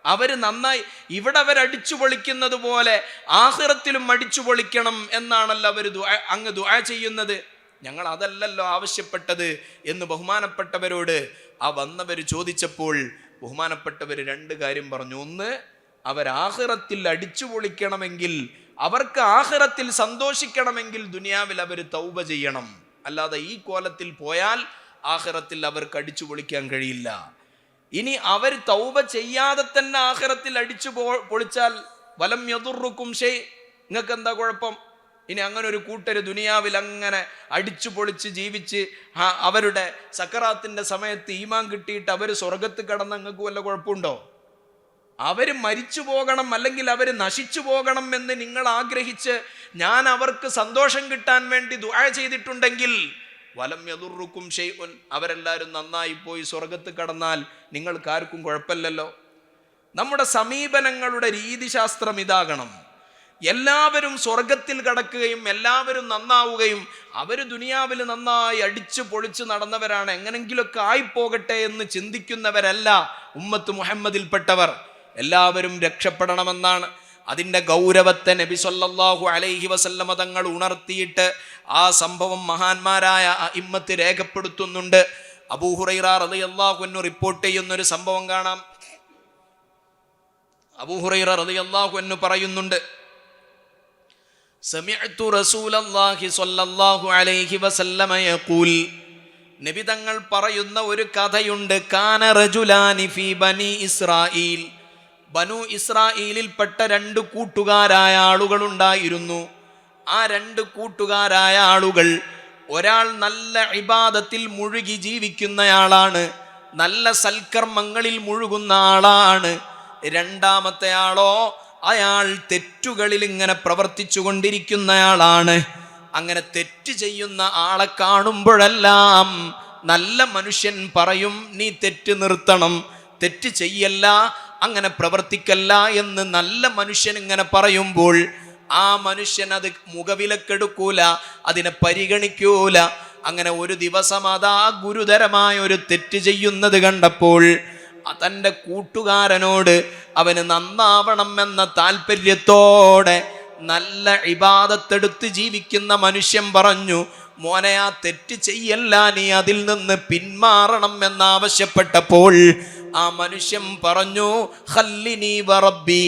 അവർ നന്നായി, ഇവിടെ അവരടിച്ചു പൊളിക്കുന്നത് പോലെ ആഖിറത്തിലും അടിച്ചു പൊളിക്കണം എന്നാണല്ലോ അവർ അങ്ങ് ദുആ ചെയ്യുന്നത്. ഞങ്ങൾ അതല്ലല്ലോ ആവശ്യപ്പെട്ടത് എന്ന് ബഹുമാനപ്പെട്ടവരോട് ആ വന്നവർ ചോദിച്ചപ്പോൾ ബഹുമാനപ്പെട്ടവർ രണ്ട് കാര്യം പറഞ്ഞു. ഒന്ന്, അവർ ആഖിറത്തിൽ അടിച്ചു പൊളിക്കണമെങ്കിൽ, അവർക്ക് ആഖിറത്തിൽ സന്തോഷിക്കണമെങ്കിൽ ദുനിയാവിൽ അവർ തൗബ ചെയ്യണം. അല്ലാതെ ഈ കോലത്തിൽ പോയാൽ ആഖിറത്തിൽ അവർക്ക് അടിച്ചു പൊളിക്കാൻ കഴിയില്ല. ഇനി അവർ തൗബ ചെയ്യാതെ തന്നെ ആഖിറത്തിൽ അടിച്ചു പൊളിച്ചാൽ വലം യദുറുക്കും ഷൈ, നിങ്ങൾക്ക് എന്താ കുഴപ്പം? ഇനി അങ്ങനെ ഒരു കൂട്ടര് ദുനിയാവിൽ അങ്ങനെ അടിച്ചു പൊളിച്ച് ജീവിച്ച് അവരുടെ സക്കറാത്തിന്റെ സമയത്ത് ഈമാൻ കിട്ടിയിട്ട് അവർ സ്വർഗത്ത് കടന്ന് നിങ്ങൾക്ക് വല്ല കുഴപ്പമുണ്ടോ? അവർ മരിച്ചു പോകണം, അല്ലെങ്കിൽ അവർ നശിച്ചു പോകണം എന്ന് നിങ്ങൾ ആഗ്രഹിച്ച് ഞാൻ അവർക്ക് സന്തോഷം കിട്ടാൻ വേണ്ടി ദുആ ചെയ്തിട്ടുണ്ടെങ്കിൽ വലം യദുറുക്കും ഷൈഉൻ, അവരെല്ലാവരും നന്നായി പോയി സ്വർഗത്ത് കടന്നാൽ നിങ്ങൾക്കാർക്കും കുഴപ്പമില്ലല്ലോ. നമ്മുടെ സമീപനങ്ങളുടെ രീതിശാസ്ത്രം ഇതാകണം. എല്ലാവരും സ്വർഗത്തിൽ കടക്കുകയും എല്ലാവരും നന്നാവുകയും അവർ ദുനിയാവിൽ നന്നായി അടിച്ചു പൊളിച്ച് നടന്നവരാണ്, എങ്ങനെങ്കിലൊക്കെ ആയിപ്പോകട്ടെ എന്ന് ചിന്തിക്കുന്നവരല്ല ഉമ്മത്ത് മുഹമ്മദിൽപ്പെട്ടവർ. എല്ലാവരും രക്ഷപ്പെടണമെന്നാണ്. അതിൻ്റെ ഗൗരവത്തെ നബി സല്ലല്ലാഹു അലൈഹി വസല്ലമ തങ്ങൾ ഉണർത്തിയിട്ട് ആ സംഭവം മഹാന്മാരായ ഇമ്മത്ത് രേഖപ്പെടുത്തുന്നുണ്ട്. അബൂ ഹുറൈറ റളിയല്ലാഹു അൻഹു റിപ്പോർട്ട് ചെയ്യുന്നൊരു സംഭവം കാണാം. അബൂ ഹുറൈറ റളിയല്ലാഹു അൻഹു പറയുന്നുണ്ട്, സമിഅ്തു റസൂലല്ലാഹി സ്വല്ലല്ലാഹു അലൈഹി വസല്ലമ യഖൂൽ, നബി തങ്ങൾ പറയുന്ന ഒരു കഥയുണ്ട്. കാന റജുലാനി ഫീ ബനി ഇസ്രായീൽ, ബനു ഇസ്രായേലിൽപ്പെട്ട 2 കൂട്ടുകാരായ ആളുകളുണ്ടായിരുന്നു. ആ 2 കൂട്ടുകാരായ ആളുകൾ, ഒരാൾ നല്ല ഇബാദത്തിൽ മുഴുകി ജീവിക്കുന്നയാളാണ്, നല്ല സൽക്കർമ്മങ്ങളിൽ മുഴുകുന്ന ആളാണ്. രണ്ടാമത്തെ ആളോ, അയാൾ തെറ്റുകളിൽ ഇങ്ങനെ പ്രവർത്തിച്ചു കൊണ്ടിരിക്കുന്നയാളാണ്. അങ്ങനെ തെറ്റ് ചെയ്യുന്ന ആളെ കാണുമ്പോഴെല്ലാം നല്ല മനുഷ്യൻ പറയും, നീ തെറ്റ് നിർത്തണം, തെറ്റ് ചെയ്യല്ല, അങ്ങനെ പ്രവർത്തിക്കല്ല എന്ന് നല്ല മനുഷ്യൻ ഇങ്ങനെ പറയുമ്പോൾ ആ മനുഷ്യൻ അത് മുഖവിലക്കെടുക്കൂല, അതിനെ പരിഗണിക്കൂല. അങ്ങനെ ഒരു ദിവസം അതാ ഗുരുതരമായ ഒരു തെറ്റ് ചെയ്യുന്നത് കണ്ടപ്പോൾ തൻ്റെ കൂട്ടുകാരനോട് അവന് നന്നാവണം എന്ന താല്പര്യത്തോടെ നല്ല ഇബാദത്തെടുത്ത് ജീവിക്കുന്ന മനുഷ്യൻ പറഞ്ഞു, മോനെ, ആ തെറ്റ് ചെയ്യല്ല, നീ അതിൽ നിന്ന് പിന്മാറണം എന്നാവശ്യപ്പെട്ടപ്പോൾ ആ മനുഷ്യൻ പറഞ്ഞു, ഖല്ലിനി വറബ്ബി,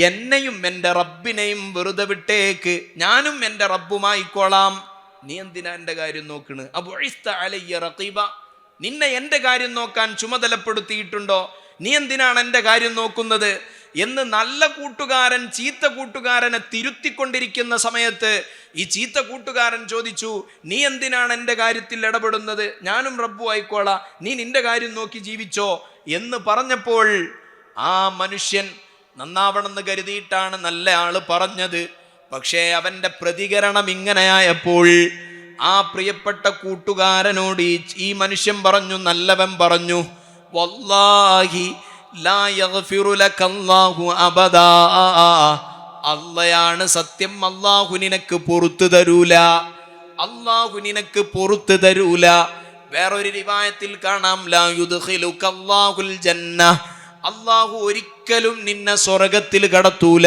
എന്നെയും എൻ്റെ റബ്ബിനെയും വെറുതെ വിട്ടേക്ക്, ഞാനും എൻ്റെ റബ്ബുമായിക്കോളാം. നീ എന്തിനാ എൻ്റെ കാര്യം നോക്കണ്? അബുഇസ്ത അലയ്യ റഖീബ, നിന്നെ എൻ്റെ കാര്യം നോക്കാൻ ചുമതലപ്പെടുത്തിയിട്ടുണ്ടോ? നീ എന്തിനാണ് എൻ്റെ കാര്യം നോക്കുന്നത് എന്ന് നല്ല കൂട്ടുകാരൻ ചീത്ത കൂട്ടുകാരനെ തിരുത്തിക്കൊണ്ടിരിക്കുന്ന സമയത്ത് ഈ ചീത്ത കൂട്ടുകാരൻ ചോദിച്ചു, നീ എന്തിനാണ് എൻ്റെ കാര്യത്തിൽ ഇടപെടുന്നത്? ഞാനും റബ്ബു ആയിക്കോളാം, നീ നിന്റെ കാര്യം നോക്കി ജീവിച്ചോ എന്ന് പറഞ്ഞപ്പോൾ ആ മനുഷ്യൻ നന്നാവണമെന്ന് കരുതിയിട്ടാണ് നല്ല ആള് പറഞ്ഞത്. പക്ഷേ അവൻ്റെ പ്രതികരണം ഇങ്ങനെയായപ്പോൾ ആ പ്രിയപ്പെട്ട കൂട്ടുകാരനോട് ഈ മനുഷ്യൻ പറഞ്ഞു, നല്ലവൻ പറഞ്ഞു, വല്ലാഹി ലാ യഗ്ഫിറു ലകല്ലാഹു അബദാ, അല്ലാഹുവാണ് സത്യം, അല്ലാഹു നിനക്ക് പുറത്തു തരൂല, അല്ലാഹു നിനക്ക് പുറത്തു തരൂല. വേറൊരു റിവായത്തിൽ കാണാം, ലാ യുദ്ഖിലുകല്ലാഹുൽ ജന്ന, അല്ലാഹു ഒരിക്കലും നിന്നെ സ്വർഗ്ഗത്തിൽ കടത്തൂല.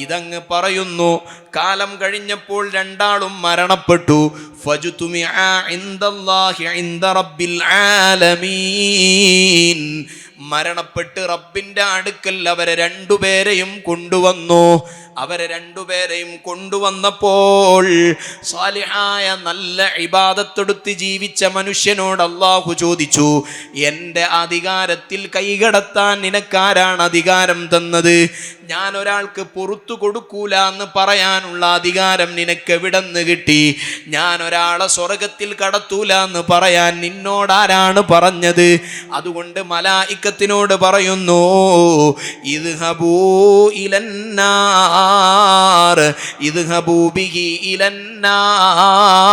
ഇതങ്ങ് പറയുന്നു. കാലം കഴിഞ്ഞപ്പോൾ രണ്ടാളും മരണപ്പെട്ടു. ഫജുതുമിഅ ഇൻദല്ലാഹി ഇൻദ റബ്ബിൽ ആലമീൻ, മരണപ്പെട്ട് റബ്ബിന്റെ അടുക്കൽ അവരെ രണ്ടുപേരെയും കൊണ്ടുവന്നു. അവരെ രണ്ടുപേരെയും കൊണ്ടുവന്നപ്പോൾ സാലിഹായ നല്ല ഇബാദത്തെടുത്ത് ജീവിച്ച മനുഷ്യനോട് അല്ലാഹു ചോദിച്ചു, എൻ്റെ അധികാരത്തിൽ കൈകടത്താൻ നിനക്കാരാണ് അധികാരം തന്നത്? ഞാൻ ഒരാൾക്ക് പുറത്തു കൊടുക്കൂല എന്ന് പറയാനുള്ള അധികാരം നിനക്ക് എവിടെന്ന് കിട്ടി? ഞാൻ ഒരാളെ സ്വർഗത്തിൽ കടത്തൂല എന്ന് പറയാൻ നിന്നോടാരാണ് പറഞ്ഞത്? അതുകൊണ്ട് മലായിക്കത്തിനോട് പറയുന്നു, ഇദ്ഹബൂ ഇലന്നാർ, ഇദ്ഹബൂ ബിഹി ഇലന്നാർ,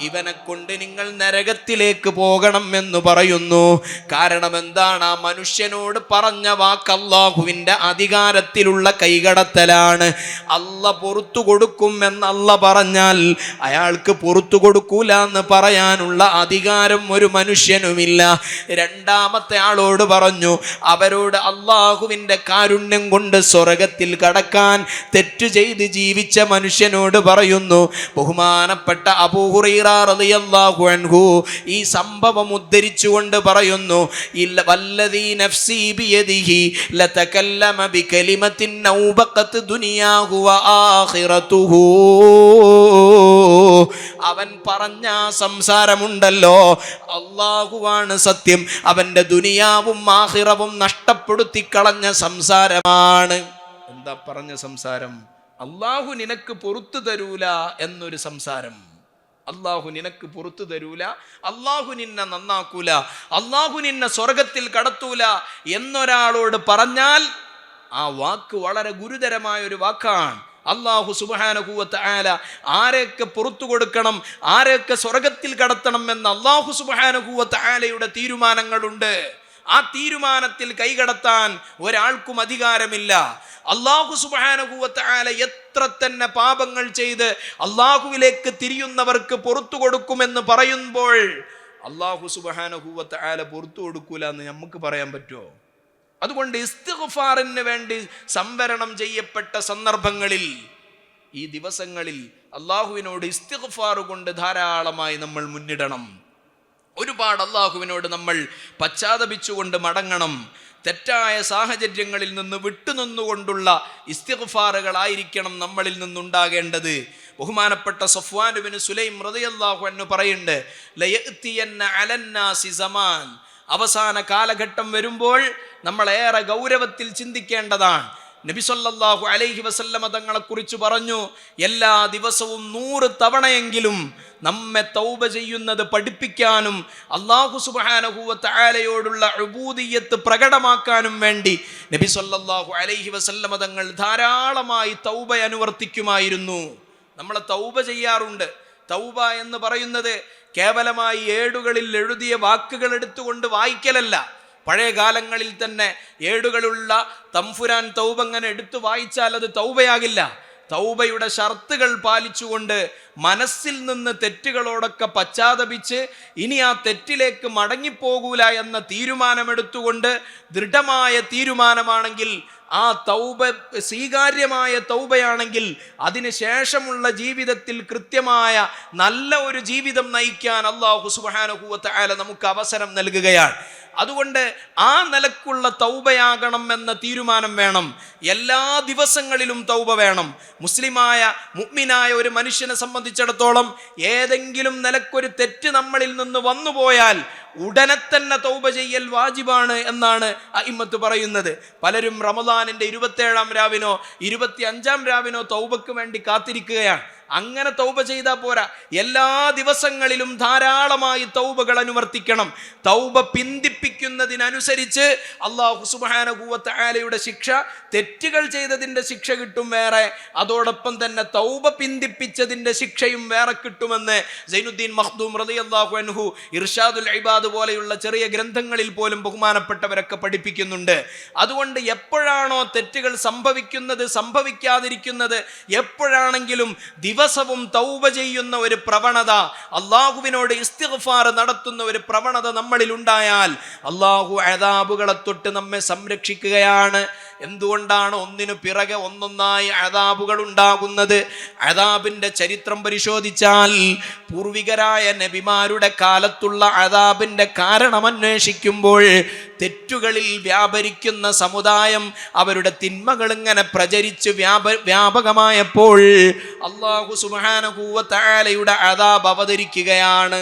ഇവനെ കൊണ്ട് നിങ്ങൾ നരകത്തിലേക്ക് പോകണം എന്ന് പറയുന്നു. കാരണം എന്താണ്? ആ മനുഷ്യനോട് പറഞ്ഞ വാക്ക് അല്ലാഹുവിൻ്റെ അധികാരത്തിലുള്ള കൈകടത്തലാണ്. അല്ല പുറത്തു കൊടുക്കും എന്ന് അല്ല പറഞ്ഞാൽ അയാൾക്ക് പുറത്തു കൊടുക്കൂല എന്ന് പറയാനുള്ള അധികാരം ഒരു മനുഷ്യനുമില്ല. രണ്ടാമത്തെ ആളോട് പറഞ്ഞു, അവരോട് അല്ലാഹുവിൻ്റെ കാരുണ്യം കൊണ്ട് സ്വർഗത്തിൽ കടക്കാൻ തെറ്റു ചെയ്ത് ജീവിച്ച മനുഷ്യനോട് പറയുന്നു. ബഹുമാനപ്പെട്ട അബൂ ഹുറൈറ റളിയല്ലാഹു അൻഹു ഈ സംഭവം ഉദ്ധരിച്ചുകൊണ്ട് പറയുന്നു, വല്ലദീ നഫ്സി ബിയദിഹി ലതകല്ലമ ബികലിമത്തിൻ നൗബഖത് ദുനിയാഹു വആഖിറതുഹു, അവൻ പറഞ്ഞ സംസാരമുണ്ടല്ലോ, അല്ലാഹുവാണ് സത്യം, അവൻ്റെ ദുനിയാവും ആഖിറവും നഷ്ടപ്പെടുത്തി കളഞ്ഞ സംസാരമാണ്. എന്താ പറഞ്ഞ സംസാരം? അല്ലാഹു നിനക്ക് പുറത്തു തരൂല എന്നൊരു സംസാരം. അല്ലാഹു നിനക്ക് പുറത്തു തരൂല, അല്ലാഹു നിന്നെ നന്നാക്കൂല, അല്ലാഹു നിന്നെ സ്വർഗത്തിൽ കടത്തൂല എന്നൊരാളോട് പറഞ്ഞാൽ ആ വാക്ക് വളരെ ഗുരുതരമായ ഒരു വാക്കാണ്. അല്ലാഹു സുബ്ഹാനഹു വ തആല ആരെയൊക്കെ പുറത്തു കൊടുക്കണം, ആരെയൊക്കെ സ്വർഗത്തിൽ കടത്തണം എന്ന് അല്ലാഹു സുബ്ഹാനഹു വ തആലയുടെ തീരുമാനങ്ങളുണ്ട്. ആ തീരുമാനത്തിൽ കൈകടത്താൻ ഒരാൾക്കും അധികാരമില്ല. അല്ലാഹു സുബ്ഹാനഹു വ തആല എത്ര തന്നെ പാപങ്ങൾ ചെയ്ത് അല്ലാഹുവിലേക്ക് തിരിയുന്നവർക്ക് പുറത്തു കൊടുക്കുമെന്ന് പറയുമ്പോൾ അല്ലാഹു സുബ്ഹാനഹു വ തആല പുറത്തു കൊടുക്കൂല എന്ന് നമുക്ക് പറയാൻ പറ്റുമോ? അതുകൊണ്ട് ഇസ്തിഗ്ഫാറിന് വേണ്ടി സംവരണം ചെയ്യപ്പെട്ട സന്ദർഭങ്ങളിൽ, ഈ ദിവസങ്ങളിൽ അല്ലാഹുവിനോട് ഇസ്തിഗ്ഫാർ കൊണ്ട് ധാരാളമായി നമ്മൾ മുന്നിടണം. ഒരുപാട് അല്ലാഹുവിനോട് നമ്മൾ പശ്ചാത്തപിച്ചുകൊണ്ട് മടങ്ങണം. തെറ്റായ സാഹചര്യങ്ങളിൽ നിന്ന് വിട്ടുനിന്നുകൊണ്ടുള്ള ഇസ്തിഗ്ഫാറുകളായിരിക്കണം നമ്മളിൽ നിന്നുണ്ടാകേണ്ടത്. ബഹുമാനപ്പെട്ട സഫ്വാൻ ഇബ്നു സുലൈം റളിയല്ലാഹു അൻഹു പറയുന്നുണ്ട്, ലയഅതിയന്ന അലന്നാസി സമാൻ, അവസാന കാലഘട്ടം വരുമ്പോൾ നമ്മൾ ഏറെ ഗൗരവത്തിൽ ചിന്തിക്കേണ്ടതാണ്. നബി സല്ലല്ലാഹു അലൈഹി വസല്ലമ തങ്ങളെക്കുറിച്ച് പറഞ്ഞു, എല്ലാ ദിവസവും 100 തവണയെങ്കിലും നമ്മെ തൗബ ചെയ്യുന്നത് പഠിപ്പിക്കാനും അല്ലാഹു സുബ്ഹാനഹു വ തആലയോടുള്ള ഉബൂദിയ്യത്ത് പ്രകടമാക്കാനും വേണ്ടി നബി സല്ലല്ലാഹു അലൈഹി വസല്ലമ തങ്ങൾ ധാരാളമായി തൗബ അനുവർത്തിക്കുമായിരുന്നു. നമ്മൾ തൗബ ചെയ്യാറുണ്ട്. തൗബ എന്ന് പറയുന്നത് കേവലമായി ഏടുകളിൽ എഴുതിയ വാക്കുകൾ എടുത്തുകൊണ്ട് വായിക്കലല്ല. പഴയ കാലങ്ങളിൽ തന്നെ ഏടുകളുള്ള തംഫുരാൻ തൗബ അങ്ങനെ എടുത്തു വായിച്ചാൽ അത് തൗബയാകില്ല. തൗബയുടെ ഷർത്തുകൾ പാലിച്ചുകൊണ്ട് മനസ്സിൽ നിന്ന് തെറ്റുകളോടൊക്കെ പശ്ചാത്തപിച്ച് ഇനി ആ തെറ്റിലേക്ക് മടങ്ങിപ്പോകൂല എന്ന തീരുമാനമെടുത്തുകൊണ്ട് ദൃഢമായ തീരുമാനമാണെങ്കിൽ, ആ തൗബ സ്വീകാര്യമായ തൗബയാണെങ്കിൽ അതിന് ശേഷമുള്ള ജീവിതത്തിൽ കൃത്യമായ നല്ല ഒരു ജീവിതം നയിക്കാൻ അല്ലാഹു സുബ്ഹാനഹു വ തആല നമുക്ക് അവസരം നൽകുകയാണ്. അതുകൊണ്ട് ആ നിലക്കുള്ള തൗബയാകണം എന്ന തീരുമാനം വേണം. എല്ലാ ദിവസങ്ങളിലും തൗബ വേണം. മുസ്ലിമായ മുഅ്മിനായ ഒരു മനുഷ്യനെ സംബന്ധിച്ചിടത്തോളം ഏതെങ്കിലും നിലക്കൊരു തെറ്റ് നമ്മളിൽ നിന്ന് വന്നുപോയാൽ ഉടനെ തന്നെ തൗബ ചെയ്യൽ വാജിബാണ് എന്നാണ് അഇമ്മത്ത് പറയുന്നത്. പലരും റമദാനിന്റെ 27-ാം രാവിനോ 25-ാം രാവിനോ തൗബക്ക് വേണ്ടി കാത്തിരിക്കുകയാണ്. അങ്ങനെ തൗബ ചെയ്താൽ പോരാ, എല്ലാ ദിവസങ്ങളിലും ധാരാളമായി തൗബകൾ അനുവർത്തിക്കണം. തൗബ പിന്തിപ്പിക്കുന്നതിനനുസരിച്ച് അല്ലാഹു സുബ്ഹാനഹു വ തആലയുടെ ശിക്ഷ, തെറ്റുകൾ ചെയ്തതിൻ്റെ ശിക്ഷ കിട്ടും വേറെ, അതോടൊപ്പം തന്നെ തൗബ പിന്തിപ്പിച്ചതിൻ്റെ ശിക്ഷയും വേറെ കിട്ടുമെന്ന് സൈനുദ്ദീൻ മഖ്ദൂം റളിയല്ലാഹു അൻഹു ഇർഷാദുൽ ഇബാദ് പോലെയുള്ള ചെറിയ ഗ്രന്ഥങ്ങളിൽ പോലും ബഹുമാനപ്പെട്ടവരൊക്കെ പഠിപ്പിക്കുന്നുണ്ട്. അതുകൊണ്ട് എപ്പോഴാണോ തെറ്റുകൾ സംഭവിക്കാതിരിക്കുന്നത്, എപ്പോഴാണെങ്കിലും ദിവസവും തൗബ ചെയ്യുന്ന ഒരു പ്രവണത, അള്ളാഹുവിനോട് ഇസ്തിഗ്ഫാർ നടത്തുന്ന ഒരു പ്രവണത നമ്മളിൽ ഉണ്ടായാൽ അള്ളാഹു അദാബുകളെ തൊട്ട് നമ്മെ സംരക്ഷിക്കുകയാണ്. എന്തുകൊണ്ടാണ് ഒന്നിനു പിറകെ ഒന്നൊന്നായി അദാബുകൾ ഉണ്ടാകുന്നത്? അദാബിന്റെ ചരിത്രം പരിശോധിച്ചാൽ പൂർവികരായ നബിമാരുടെ കാലത്തുള്ള അദാബിന്റെ കാരണം അന്വേഷിക്കുമ്പോൾ തെറ്റുകളിൽ വ്യാപരിക്കുന്ന സമുദായം അവരുടെ തിന്മകൾ ഇങ്ങനെ പ്രചരിച്ച് വ്യാപകമായപ്പോൾ അല്ലാഹു സുബ്ഹാനഹു വ തആലയുടെ അദാബ് അവതരിക്കുകയാണ്.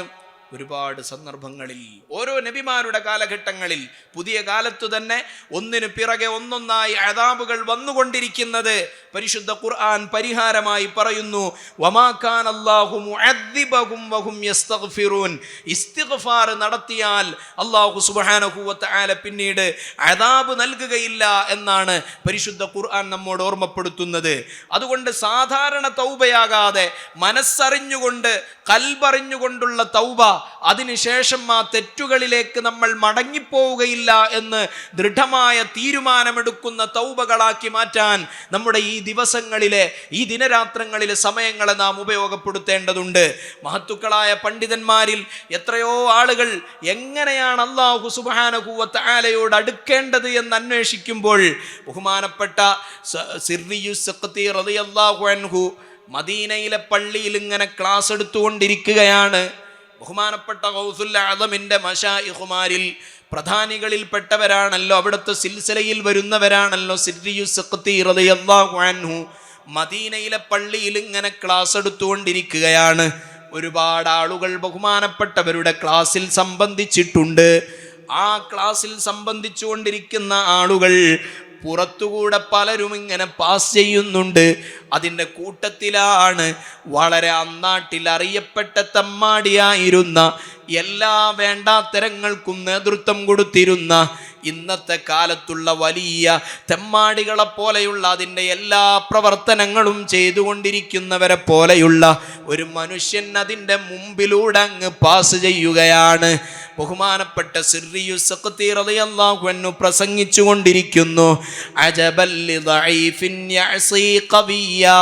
ഒരുപാട് സന്ദർഭങ്ങളിൽ ഓരോ നബിമാരുടെ കാലഘട്ടങ്ങളിൽ പുതിയ കാലത്തു തന്നെ ഒന്നിനു പിറകെ ഒന്നൊന്നായി അദാബുകൾ വന്നുകൊണ്ടിരിക്കുന്നത് പരിശുദ്ധ ഖുർആൻ പരിഹാരമായി പറയുന്നു. വമാ കാന അല്ലാഹു മുഅദ്ദിബഹും വഹും യസ്തഗ്ഫിറൂൻ. ഇസ്തിഗ്ഫാർ നടത്തിയാൽ അല്ലാഹു സുബ്ഹാനഹു വ തആല പിന്നീട് അദാബ് നൽകുകയില്ല എന്നാണ് പരിശുദ്ധ ഖുർആൻ നമ്മോട് ഓർമ്മപ്പെടുത്തുന്നത്. അതുകൊണ്ട് സാധാരണ തൗബയാകാതെ മനസ്സറിഞ്ഞുകൊണ്ട് കൽബറിഞ്ഞുകൊണ്ടുള്ള തൗബ, അതിനുശേഷം ആ തെറ്റുകളിലേക്ക് നമ്മൾ മടങ്ങിപ്പോവുകയില്ല എന്ന് ദൃഢമായ തീരുമാനമെടുക്കുന്ന തൗബകളാക്കി മാറ്റാൻ നമ്മുടെ ഈ ദിവസങ്ങളിലെ, ഈ ദിനരാത്രങ്ങളിലെ സമയങ്ങളെ നാം ഉപയോഗപ്പെടുത്തേണ്ടതുണ്ട്. മഹത്തുക്കളായ പണ്ഡിതന്മാരിൽ എത്രയോ ആളുകൾ എങ്ങനെയാണ് അല്ലാഹു സുബ്ഹാനഹു വ തആലയോട് അടുക്കേണ്ടത് എന്ന് അന്വേഷിക്കുമ്പോൾ ബഹുമാനപ്പെട്ട സിർരിയുസ് സഖ്തി റളിയല്ലാഹു അൻഹു മദീനയിലെ പള്ളിയിൽ ഇങ്ങനെ ക്ലാസ് എടുത്തുകൊണ്ടിരിക്കുകയാണ്. ബഹുമാനപ്പെട്ട ഗൗസുൽ ആദമിന്റെ മശായിഖുമാരിൽ പ്രധാനികളിൽ പെട്ടവരാണല്ലോ, അവിടുത്തെ സിൽസിലയിൽ വരുന്നവരാണല്ലോ സിർരിയുസ് സഖ്തി റളിയല്ലാഹു അൻഹു. മദീനയിലെ പള്ളിയിൽ ഇങ്ങനെ ക്ലാസ് എടുത്തുകൊണ്ടിരിക്കുകയാണ്. ഒരുപാട് ആളുകൾ ബഹുമാനപ്പെട്ടവരുടെ ക്ലാസ്സിൽ സംബന്ധിച്ചിട്ടുണ്ട്. ആ ക്ലാസ്സിൽ സംബന്ധിച്ചുകൊണ്ടിരിക്കുന്ന ആളുകൾ പുറത്തുകൂടെ പലരും ഇങ്ങനെ പാസ് ചെയ്യുന്നുണ്ട്. അതിൻ്റെ കൂട്ടത്തിലാണ് വളരെ അന്നാട്ടിൽ അറിയപ്പെട്ട തമ്മാടിയായിരുന്ന, എല്ലാ വേണ്ടാത്തരങ്ങൾക്കും നേതൃത്വം കൊടുത്തിരുന്ന, ഇന്നത്തെ കാലത്തുള്ള വലിയ തെമ്മാടികളെ പോലെയുള്ള അതിൻ്റെ എല്ലാ പ്രവർത്തനങ്ങളും ചെയ്തുകൊണ്ടിരിക്കുന്നവരെ പോലെയുള്ള ഒരു മനുഷ്യൻ അതിൻ്റെ മുമ്പിലൂടെ അങ്ങ് പാസ് ചെയ്യുകയാണ്. ബഹുമാനപ്പെട്ട സിർരിയുസ് സഖ്തി റളിയല്ലാഹു അൻഹു പ്രസംഗിച്ചു കൊണ്ടിരിക്കുന്നു. അജബൽ ലിദഈഫിൻ യഅസീ ഖവിയ്യാ.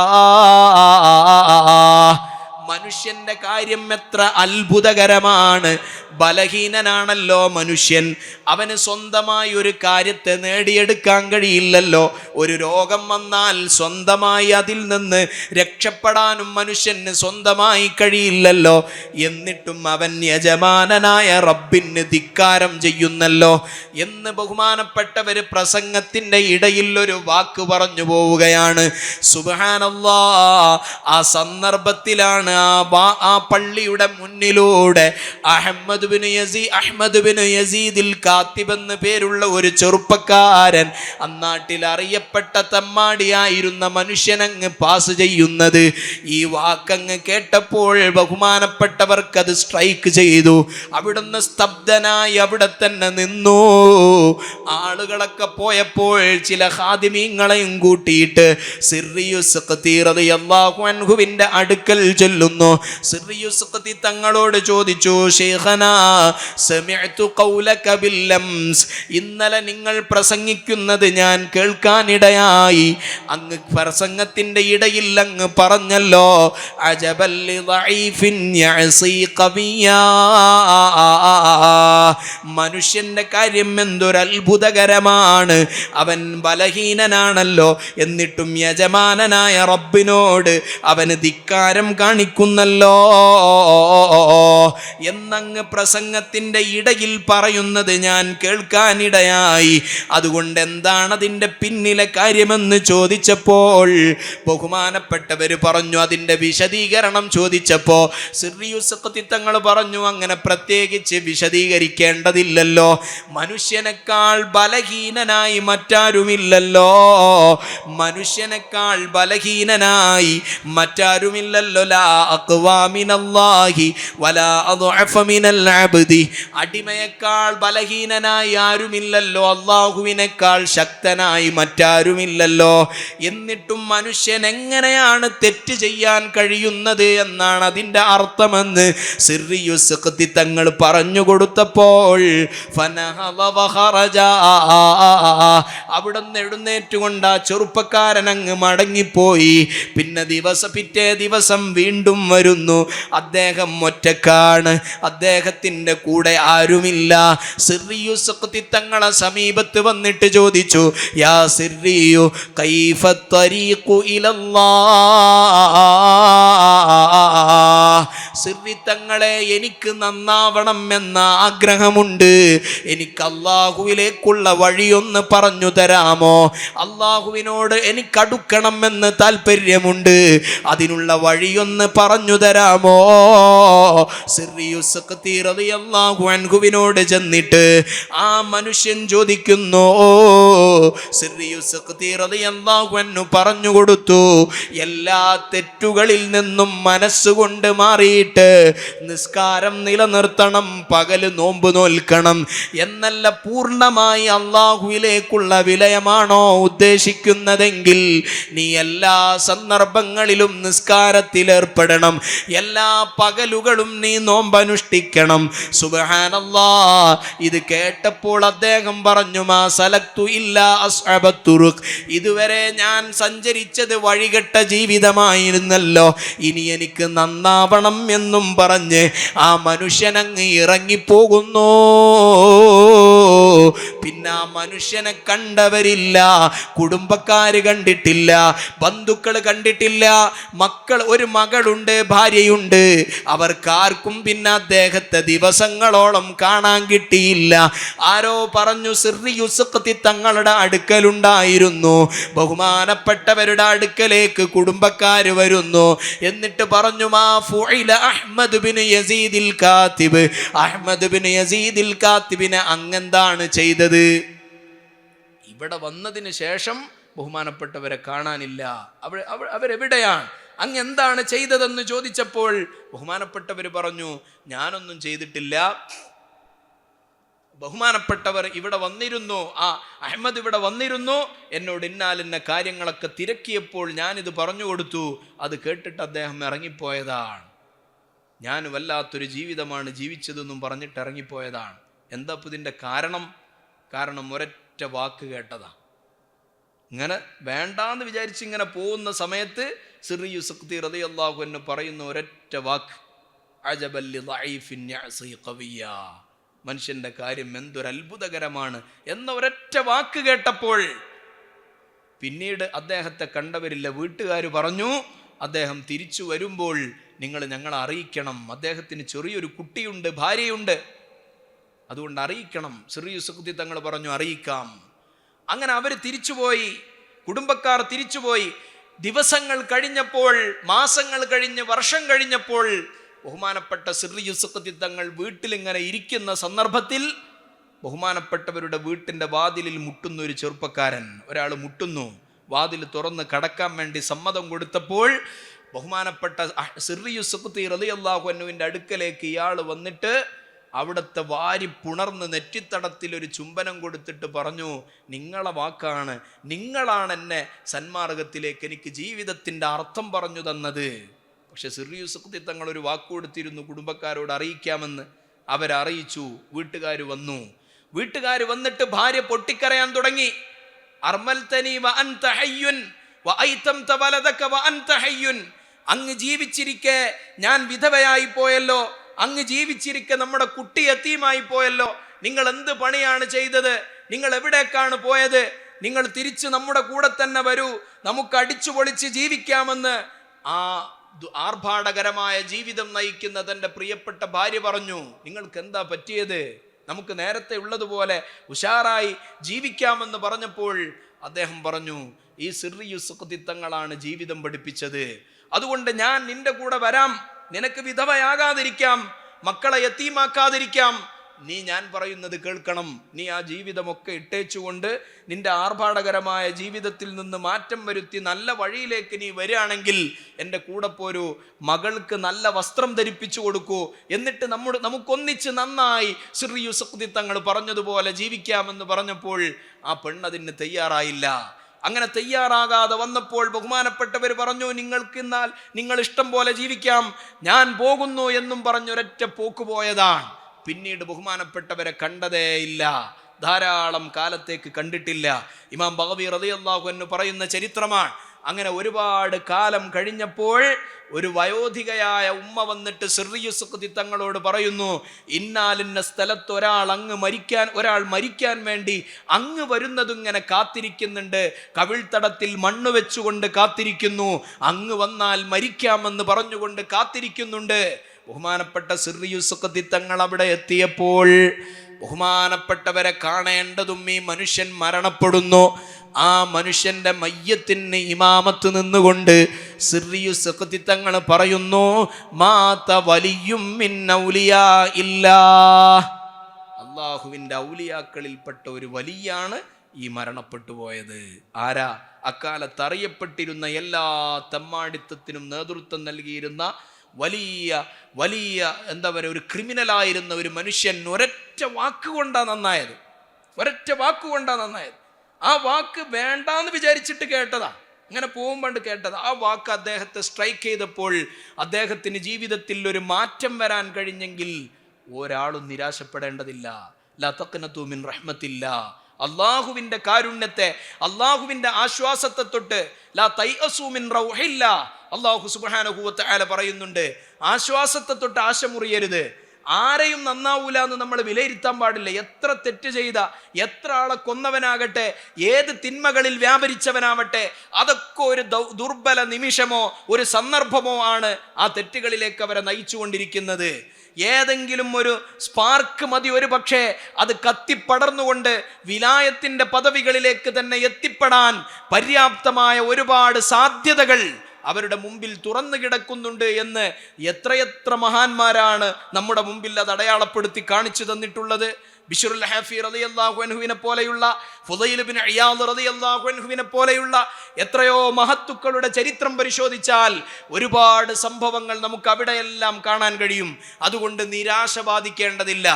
മനുഷ്യന്റെ കാര്യം എത്ര അത്ഭുതകരമാണ്. ബലഹീനനാണല്ലോ മനുഷ്യൻ. അവന് സ്വന്തമായി ഒരു കാര്യത്തെ നേടിയെടുക്കാൻ കഴിയില്ലല്ലോ. ഒരു രോഗം വന്നാൽ സ്വന്തമായി അതിൽ നിന്ന് രക്ഷപ്പെടാനും മനുഷ്യന് സ്വന്തമായി കഴിയില്ലല്ലോ. എന്നിട്ടും അവൻ യജമാനനായ റബ്ബിന് ധിക്കാരം ചെയ്യുന്നല്ലോ എന്ന് ബഹുമാനപ്പെട്ടവര് പ്രസംഗത്തിന്റെ ഇടയിൽ ഒരു വാക്ക് പറഞ്ഞു പോവുകയാണ്. സുബ്ഹാനല്ലാഹ്. ആ സന്ദർഭത്തിലാണ് ആ പള്ളിയുടെ മുന്നിലൂടെ അഹ്മദ് ബിൻ യസീദിൽ കാത്തിബ് എന്ന് പേരുള്ള ഒരു ചെറുപ്പക്കാരൻ, അന്നാട്ടിൽ അറിയപ്പെട്ട തമ്മാടിയായിരുന്ന മനുഷ്യനങ്ങ് പാസ് ചെയ്യുന്നത്. ഈ വാക്കങ്ങ് കേട്ടപ്പോൾ ബഹുമാനപ്പെട്ടവർക്കത് സ്ട്രൈക്ക് ചെയ്തു. അവിടുന്ന് സ്തബ്ധനായി അവിടെ തന്നെ നിന്നു. ആളുകളൊക്കെ പോയപ്പോൾ ചില ഖാദിമീങ്ങളെയും കൂട്ടിയിട്ട് സിർരിയുസ് ഖത്തി റളിയല്ലാഹു അൻഹുവിന്റെ അടുക്കൽ ചെല്ലുന്നു. സിർരിയുസ് ഖത്തി തങ്ങളോട് ചോദിച്ചു, ശൈഖനാ സമിഅ്തു ഖൗലക ബില്ലംസ്, ഇന്നലെ നിങ്ങൾ പ്രസംഗിക്കുന്നത് ഞാൻ കേൾക്കാനിടയായി. അങ്ങ് പ്രസംഗത്തിന്റെ ഇടയിൽ അങ്ങ് പറഞ്ഞല്ലോ, അജബൽ ലി ദഈഫിൻ യഅസി ഖവിയാ, മനുഷ്യന്റെ കാര്യം എന്തൊരു അത്ഭുതകരമാണ്. അവൻ ബലഹീനനാണല്ലോ, എന്നിട്ടും യജമാനനായ റബ്ബിനോട് അവന് ധിക്കാരം കാണിക്കുന്നല്ലോ എന്നങ്ങ് പ്രസംഗത്തിന്റെ ഇടയിൽ പറയുന്നത് ഞാൻ കേൾക്കാനിടയായി. അതുകൊണ്ട് എന്താണ് അതിൻ്റെ പിന്നിലെ കാര്യമെന്ന് ചോദിച്ചപ്പോൾ ബഹുമാനപ്പെട്ടവർ പറഞ്ഞു, അതിൻ്റെ വിശദീകരണം ചോദിച്ചപ്പോൾ സിർരിയുസ് ഖത്തി തങ്ങൾ പറഞ്ഞു, അങ്ങനെ പ്രത്യേകിച്ച് വിശദീകരിക്കേണ്ടതില്ലല്ലോ. മനുഷ്യനേക്കാൾ ബലഹീനനായി മറ്റാരുമില്ലല്ലോ. മനുഷ്യനേക്കാൾ ബലഹീനനായി മറ്റാരുമില്ലല്ലോ. ലാ അഖ്വാ മിനല്ലാഹി വലാ അദ്അഫ മിനൽ അബ്ദി, അടിമയേക്കാൾ ബലഹീനനായി ആരുമില്ലല്ലോ, അല്ലാഹുവിനേക്കാൾ ശക്തനായി മറ്റാരുമില്ലല്ലോ. എന്നിട്ടും മനുഷ്യൻ എങ്ങനെയാണ് തെറ്റ് ചെയ്യാൻ കഴിയുന്നത് എന്നാണ് അതിൻ്റെ അർത്ഥമെന്ന് സിർരിയുസ് ഖത്തി തങ്ങൾ പറഞ്ഞു കൊടുത്തപ്പോൾ അവിടുന്ന് എഴുന്നേറ്റുകൊണ്ട് ആ ചെറുപ്പക്കാരൻ അങ്ങ് മടങ്ങിപ്പോയി. പിന്നെ പിറ്റേ ദിവസം വീണ്ടും വരുന്നു. അദ്ദേഹം ഒറ്റക്കാണ്, അദ്ദേഹത്തിൻ്റെ കൂടെ ആരുമില്ല. സിർരിയുസ് ഖത്തി തങ്ങളെ സമീപത്ത് വന്നിട്ട് ചോദിച്ചു, യാ സിർരിയു കൈഫ ത്വരീഖു ഇലല്ലാഹ്, സിർരി തങ്ങളെ എനിക്ക് നന്നാവണം എന്ന ആഗ്രഹമുണ്ട്, എനിക്ക് അല്ലാഹുവിലേക്കുള്ള വഴിയൊന്ന് പറഞ്ഞു തരാമോ? അല്ലാഹുവിനോട് എനിക്കടുക്കണം എന്ന് താല്പര്യമുണ്ട്, അതിനുള്ള വഴിയൊന്ന് പറഞ്ഞു തരാമോ? സിർരിയുസ് ഖത്തി റളിയല്ലാഹു അൻഹുവിനോട് ചെന്നിട്ട് ആ മനുഷ്യൻ ചോദിക്കുന്നു. സിർരിയുസ് ഖത്തി റളിയല്ലാഹു അൻഹു പറഞ്ഞു കൊടുത്തു, എല്ലാ തെറ്റുകളിൽ നിന്നും മനസ്സുകൊണ്ട് മാറിയിട്ട് നിസ്കാരം നിലനിർത്തണം, പകല് നോമ്പ് നോൽക്കണം എന്നല്ല, പൂർണ്ണമായി അല്ലാഹുവിലേക്കുള്ള വിലയമാണോ ഉദ്ദേശിക്കുന്നതെങ്കിൽ നീ എല്ലാ സന്ദർഭങ്ങളിലും നിസ്കാരത്തിൽ ഏർപ്പെടണം, എല്ലാ പകലുകളും നീ നോമ്പനുഷ്ഠിക്കണം. സുബ്ഹാനല്ലാഹ്. ഇത് കേട്ടപ്പോൾ അദ്ദേഹം പറഞ്ഞു, മാ സലക്തു ഇല്ലാ അസ്അബത് തുറുഖ്, ഇതുവരെ ഞാൻ സഞ്ചരിച്ചത് വഴികെട്ട ജീവിതമായിരുന്നല്ലോ, ഇനി എനിക്ക് നന്നാവണം എന്നും പറഞ്ഞ് ആ മനുഷ്യനങ്ങ് ഇറങ്ങിപ്പോകുന്നു. പിന്നെ ആ മനുഷ്യനെ കണ്ടവരില്ല, കുടുംബക്കാര് കണ്ടിട്ടില്ല, ബന്ധുക്കൾ കണ്ടിട്ടില്ല, ഒരു മകളുണ്ട്, ഭാര്യയുണ്ട്, അവർക്കാർക്കും പിന്നെ അദ്ദേഹത്തെ ദിവസങ്ങളോളം കാണാൻ കിട്ടിയില്ല. ആരോ പറഞ്ഞു സിർരിയുസ് ഖത്തി തങ്ങളുടെ അടുക്കലുണ്ടായിരുന്നു. ബഹുമാനപ്പെട്ടവരുടെ അടുക്കലേക്ക് കുടുംബക്കാര് വരുന്നു. എന്നിട്ട് പറഞ്ഞു, മാ ഫുഇല അഹ്മദ് ബിൻ യസീദിൽ കാത്തിബ്, അഹ്മദ് ബിൻ യസീദിൽ കാത്തിബിനെ അങ്ങെന്താണ് ചെയ്തത്? ഇവിടെ വന്നതിന് ശേഷം ബഹുമാനപ്പെട്ടവരെ കാണാനില്ല, അവരെവിടെയാണ്, അങ്ങ് എന്താണ് ചെയ്തതെന്ന് ചോദിച്ചപ്പോൾ ബഹുമാനപ്പെട്ടവർ പറഞ്ഞു, ഞാനൊന്നും ചെയ്തിട്ടില്ല. ബഹുമാനപ്പെട്ടവർ ഇവിടെ വന്നിരുന്നു, ആ അഹ്മദ് ഇവിടെ വന്നിരുന്നു, എന്നോട് ഇന്നാലിന്ന കാര്യങ്ങളൊക്കെ തിരക്കിയപ്പോൾ ഞാനിത് പറഞ്ഞു കൊടുത്തു, അത് കേട്ടിട്ട് അദ്ദേഹം ഇറങ്ങിപ്പോയതാണ്. ഞാൻ വല്ലാത്തൊരു ജീവിതമാണ് ജീവിച്ചതെന്നും പറഞ്ഞിട്ട് ഇറങ്ങിപ്പോയതാണ്. എന്താ ഇപ്പം ഇതിൻ്റെ കാരണം ഒരൊറ്റ വാക്ക് കേട്ടതാ. ഇങ്ങനെ വേണ്ടാന്ന് വിചാരിച്ച് ഇങ്ങനെ പോകുന്ന സമയത്ത് സിർരിയുസ് ഖത്തി റളിയല്ലാഹു അൻഹു പറയുന്ന ഒരൊറ്റ വാക്ക്, അജബൽ ലിളഈഫിൻ യഅസി ഖവിയ്യ. മനുഷ്യന്റെ കാര്യം എന്തൊരു അത്ഭുതകരമാണ് എന്ന ഒരൊറ്റ വാക്ക് കേട്ടപ്പോൾ പിന്നീട് അദ്ദേഹത്തെ കണ്ടവരില്ല. വീട്ടുകാർ പറഞ്ഞു, അദ്ദേഹം തിരിച്ചു വരുമ്പോൾ നിങ്ങൾ ഞങ്ങളെ അറിയിക്കണം, അദ്ദേഹത്തിന് ചെറിയൊരു കുട്ടിയുണ്ട്, ഭാര്യയുണ്ട്, അതുകൊണ്ട് അറിയിക്കണം. സിറിയു സുഖ്തി തങ്ങൾ പറഞ്ഞു, അറിയിക്കാം. അങ്ങനെ അവർ തിരിച്ചുപോയി, കുടുംബക്കാർ തിരിച്ചുപോയി. ദിവസങ്ങൾ കഴിഞ്ഞപ്പോൾ, മാസങ്ങൾ കഴിഞ്ഞ്, വർഷം കഴിഞ്ഞപ്പോൾ ബഹുമാനപ്പെട്ട സിറിയു സുഖ്തി തങ്ങൾ വീട്ടിലിങ്ങനെ ഇരിക്കുന്ന സന്ദർഭത്തിൽ ബഹുമാനപ്പെട്ടവരുടെ വീട്ടിൻ്റെ വാതിലിൽ മുട്ടുന്ന ഒരു ചെറുപ്പക്കാരൻ, ഒരാൾ മുട്ടുന്നു. വാതിൽ തുറന്ന് കടക്കാൻ വേണ്ടി സമ്മതം കൊടുത്തപ്പോൾ ബഹുമാനപ്പെട്ട സിറിയു സുഖ്തി റളിയല്ലാഹു അൻഹുവിൻ്റെ അടുക്കലേക്ക് ഇയാൾ വന്നിട്ട് അവിടുത്തെ വാരി പുണർന്ന് നെറ്റിത്തടത്തിൽ ഒരു ചുംബനം കൊടുത്തിട്ട് പറഞ്ഞു, നിങ്ങളെ വാക്കാണ്, നിങ്ങളാണ് എന്നെ സന്മാർഗത്തിലേക്ക്, എനിക്ക് ജീവിതത്തിൻ്റെ അർത്ഥം പറഞ്ഞു തന്നത്. പക്ഷെ സിറിയു സുഖ്തി തങ്ങൾ ഒരു വാക്ക് കൊടുത്തിരുന്നു, കുടുംബക്കാരോട് അറിയിക്കാമെന്ന്. അവരറിയിച്ചു. വീട്ടുകാർ വന്നു. വീട്ടുകാർ വന്നിട്ട് ഭാര്യ പൊട്ടിക്കരയാൻ തുടങ്ങി. അർമൽതനി വ അൻത ഹയ്യുൻ വ ഐതംത വലദക വ അൻത ഹയ്യുൻ. അങ്ങ് ജീവിച്ചിരിക്കെ ഞാൻ വിധവയായി പോയല്ലോ, അങ്ങ് ജീവിച്ചിരിക്കെ നമ്മുടെ കുട്ടി യതീമായി പോയല്ലോ, നിങ്ങൾ എന്ത് പണിയാണ് ചെയ്തത്, നിങ്ങൾ എവിടേക്കാണ് പോയത്, നിങ്ങൾ തിരിച്ച് നമ്മുടെ കൂടെ തന്നെ വരൂ, നമുക്ക് അടിച്ചു പൊളിച്ച് ജീവിക്കാമെന്ന് ആ ആർഭാടകരമായ ജീവിതം നയിക്കുന്ന തൻ്റെ പ്രിയപ്പെട്ട ഭാര്യ പറഞ്ഞു. നിങ്ങൾക്ക് എന്താ പറ്റിയത്, നമുക്ക് നേരത്തെ ഉള്ളതുപോലെ ഉഷാറായി ജീവിക്കാമെന്ന് പറഞ്ഞപ്പോൾ അദ്ദേഹം പറഞ്ഞു, ഈ സിറിയു സുഖ്തി തങ്ങളാണ് ജീവിതം പഠിപ്പിച്ചത്, അതുകൊണ്ട് ഞാൻ നിന്റെ കൂടെ വരാം, നിനക്ക് വിധവയാകാതിരിക്കാം, മക്കളെ യതീമാക്കാതിരിക്കാം, നീ ഞാൻ പറയുന്നത് കേൾക്കണം. നീ ആ ജീവിതമൊക്കെ ഇട്ടേച്ചുകൊണ്ട് നിന്റെ ആർഭാടകരമായ ജീവിതത്തിൽ നിന്ന് മാറ്റം വരുത്തി നല്ല വഴിയിലേക്ക് നീ വരികയാണെങ്കിൽ എൻ്റെ കൂടെ പോരൂ, മകൾക്ക് നല്ല വസ്ത്രം ധരിപ്പിച്ചു കൊടുക്കൂ, എന്നിട്ട് നമുക്കൊന്നിച്ച് നന്നായി സിറിയു സുഖ്തി തങ്ങൾ പറഞ്ഞതുപോലെ ജീവിക്കാമെന്ന് പറഞ്ഞപ്പോൾ ആ പെണ്ണതിന് തയ്യാറായില്ല. അങ്ങനെ തയ്യാറാകാതെ വന്നപ്പോൾ ബഹുമാനപ്പെട്ടവർ പറഞ്ഞു, നിങ്ങൾക്കിന്നാൽ നിങ്ങൾ ഇഷ്ടം പോലെ ജീവിക്കാം, ഞാൻ പോകുന്നു എന്നും പറഞ്ഞൊരൊറ്റ പോക്ക് പോയതാണ്. പിന്നീട് ബഹുമാനപ്പെട്ടവരെ കണ്ടതേ ഇല്ല, ധാരാളം കാലത്തേക്ക് കണ്ടിട്ടില്ല. ഇമാം ബഗവി റളിയല്ലാഹു അൻഹു പറയുന്ന ചരിത്രമാണ്. അങ്ങനെ ഒരുപാട് കാലം കഴിഞ്ഞപ്പോൾ ഒരു വയോധികയായ ഉമ്മ വന്നിട്ട് സിറിയു സുഖ്തി തങ്ങളോട് പറയുന്നു, ഇന്നാലിന്ന സ്ഥലത്ത് ഒരാൾ മരിക്കാൻ വേണ്ടി അങ്ങ് വരുന്നതിങ്ങനെ കാത്തിരിക്കുന്നുണ്ട്, കവിൾത്തടത്തിൽ മണ്ണ് വെച്ചുകൊണ്ട് കാത്തിരിക്കുന്നു, അങ്ങ് വന്നാൽ മരിക്കാമെന്ന് പറഞ്ഞുകൊണ്ട് കാത്തിരിക്കുന്നുണ്ട്. ബഹുമാനപ്പെട്ട സിറിയു സുഖ്തി തങ്ങൾ അവിടെ എത്തിയപ്പോൾ ബഹുമാനപ്പെട്ടവരെ കാണേണ്ടതും ഈ മനുഷ്യൻ മരണപ്പെടുന്നു. ആ മനുഷ്യന്റെ മയ്യത്തിന് ഇമാമത്ത് നിന്നുകൊണ്ട് സിറിയു സുഖ്തി തങ്ങൾ പറയുന്നു, മാത വലിയും മിൻ ഔലിയാ ഇല്ലാ. അല്ലാഹുവിൻ്റെ ഔലിയാക്കളിൽപ്പെട്ട ഒരു വലിയാണ് ഈ മരണപ്പെട്ടു പോയത്. ആരാ? അക്കാലത്ത് അറിയപ്പെട്ടിരുന്ന എല്ലാ തെമ്മാടിത്തത്തിനും നേതൃത്വം നൽകിയിരുന്ന വലിയ എന്താ പറയുക, ഒരു ക്രിമിനലായിരുന്ന ഒരു മനുഷ്യൻ ഒരൊറ്റ വാക്കുകൊണ്ടാണ് നന്നായത്. ആ വാക്ക് വേണ്ടാന്ന് വിചാരിച്ചിട്ട് കേട്ടതാ, അങ്ങനെ പോകുമ്പോൾ കേട്ടതാ. ആ വാക്ക് അദ്ദേഹത്തെ സ്ട്രൈക്ക് ചെയ്തപ്പോൾ അദ്ദേഹത്തിന് ജീവിതത്തിൽ ഒരു മാറ്റം വരാൻ കഴിഞ്ഞെങ്കിൽ ഒരാളും നിരാശപ്പെടേണ്ടതില്ല. ലാ തഖ്നതു മിൻ റഹ്മത്തില്ലാ. അള്ളാഹുവിൻ്റെ കാരുണ്യത്തെ, അള്ളാഹുവിൻ്റെ ആശ്വാസത്തെ തൊട്ട് ലാ തൈഅസു മിൻ റൗഹില്ലാ. അള്ളാഹു സുബ്ഹാനഹു വ തആല പറയുന്നുണ്ട്, ആശ്വാസത്തെ തൊട്ട് ആശ മുറിയരുത്. ആരെയും നന്നാവൂല എന്ന് നമ്മൾ വിലയിരുത്താൻ പാടില്ല. എത്ര തെറ്റ് ചെയ്ത, എത്ര ആളെ കൊന്നവനാകട്ടെ, ഏത് തിന്മകളിൽ വ്യാപരിച്ചവനാവട്ടെ, അതൊക്കെ ഒരു ദുർബല നിമിഷമോ ഒരു സന്ദർഭമോ ആണ് ആ തെറ്റുകളിലേക്ക് അവരെ നയിച്ചുകൊണ്ടിരിക്കുന്നത്. ഏതെങ്കിലും ഒരു സ്പാർക്ക് മതി ഒരു പക്ഷേ അത് കത്തിപ്പടർന്നുകൊണ്ട് വിലായത്തിൻ്റെ പദവികളിലേക്ക് തന്നെ എത്തിപ്പെടാൻ പര്യാപ്തമായ ഒരുപാട് സാധ്യതകൾ അവരുടെ മുമ്പിൽ തുറന്നു കിടക്കുന്നുണ്ട് എന്ന് എത്രയെത്ര മഹാന്മാരാണ് നമ്മുടെ മുമ്പിൽ അത് അടയാളപ്പെടുത്തി കാണിച്ചു തന്നിട്ടുള്ളത്. ബിശ്റുൽ ഹാഫി റളിയല്ലാഹു അൻഹുവിനെ പോലെയുള്ള, ഫുദൈൽ ഇബ്നു ഇയാദ് റളിയല്ലാഹു അൻഹുവിനെ പോലെയുള്ള എത്രയോ മഹത്തുക്കളുടെ ചരിത്രം പരിശോധിച്ചാൽ ഒരുപാട് സംഭവങ്ങൾ നമുക്ക് അവിടെയെല്ലാം കാണാൻ കഴിയും. അതുകൊണ്ട് നിരാശ ബാധിക്കേണ്ടതില്ല.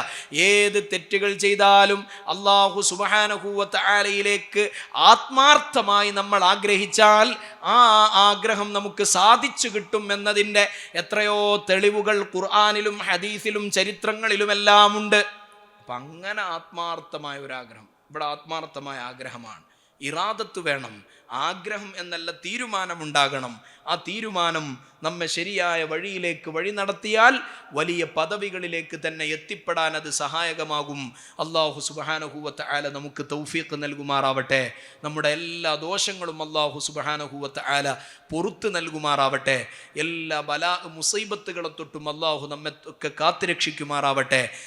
ഏത് തെറ്റുകൾ ചെയ്താലും അല്ലാഹു സുബ്ഹാനഹു വ തആലയിലേക്ക് ആത്മാർത്ഥമായി നമ്മൾ ആഗ്രഹിച്ചാൽ ആ ആഗ്രഹം നമുക്ക് സാധിച്ചു കിട്ടും എന്നതിൻ്റെ എത്രയോ തെളിവുകൾ ഖുർആനിലും ഹദീസിലും ചരിത്രങ്ങളിലുമെല്ലാം ഉണ്ട്. അപ്പം അങ്ങനെ ആത്മാർത്ഥമായ ഒരാഗ്രഹം, ഇവിടെ ആത്മാർത്ഥമായ ആഗ്രഹമാണ്. ഇറാദത്ത് വേണം, ആഗ്രഹം എന്നല്ല തീരുമാനമുണ്ടാകണം. ആ തീരുമാനം നമ്മെ ശരിയായ വഴിയിലേക്ക് വഴി നടത്തിയാൽ വലിയ പദവികളിലേക്ക് തന്നെ എത്തിപ്പെടാൻ അത് സഹായകമാകും. അല്ലാഹു സുബ്ഹാനഹു വ തആല നമുക്ക് തൗഫീഖ് നൽകുമാറാവട്ടെ. നമ്മുടെ എല്ലാ ദോഷങ്ങളും അല്ലാഹു സുബ്ഹാനഹു വ തആല പൊറുത്ത് നൽകുമാറാവട്ടെ. എല്ലാ ബലാ മുസീബത്തുകളെ തൊട്ടും അല്ലാഹു നമ്മെ ഒക്കെ കാത്തുരക്ഷിക്കുമാറാവട്ടെ.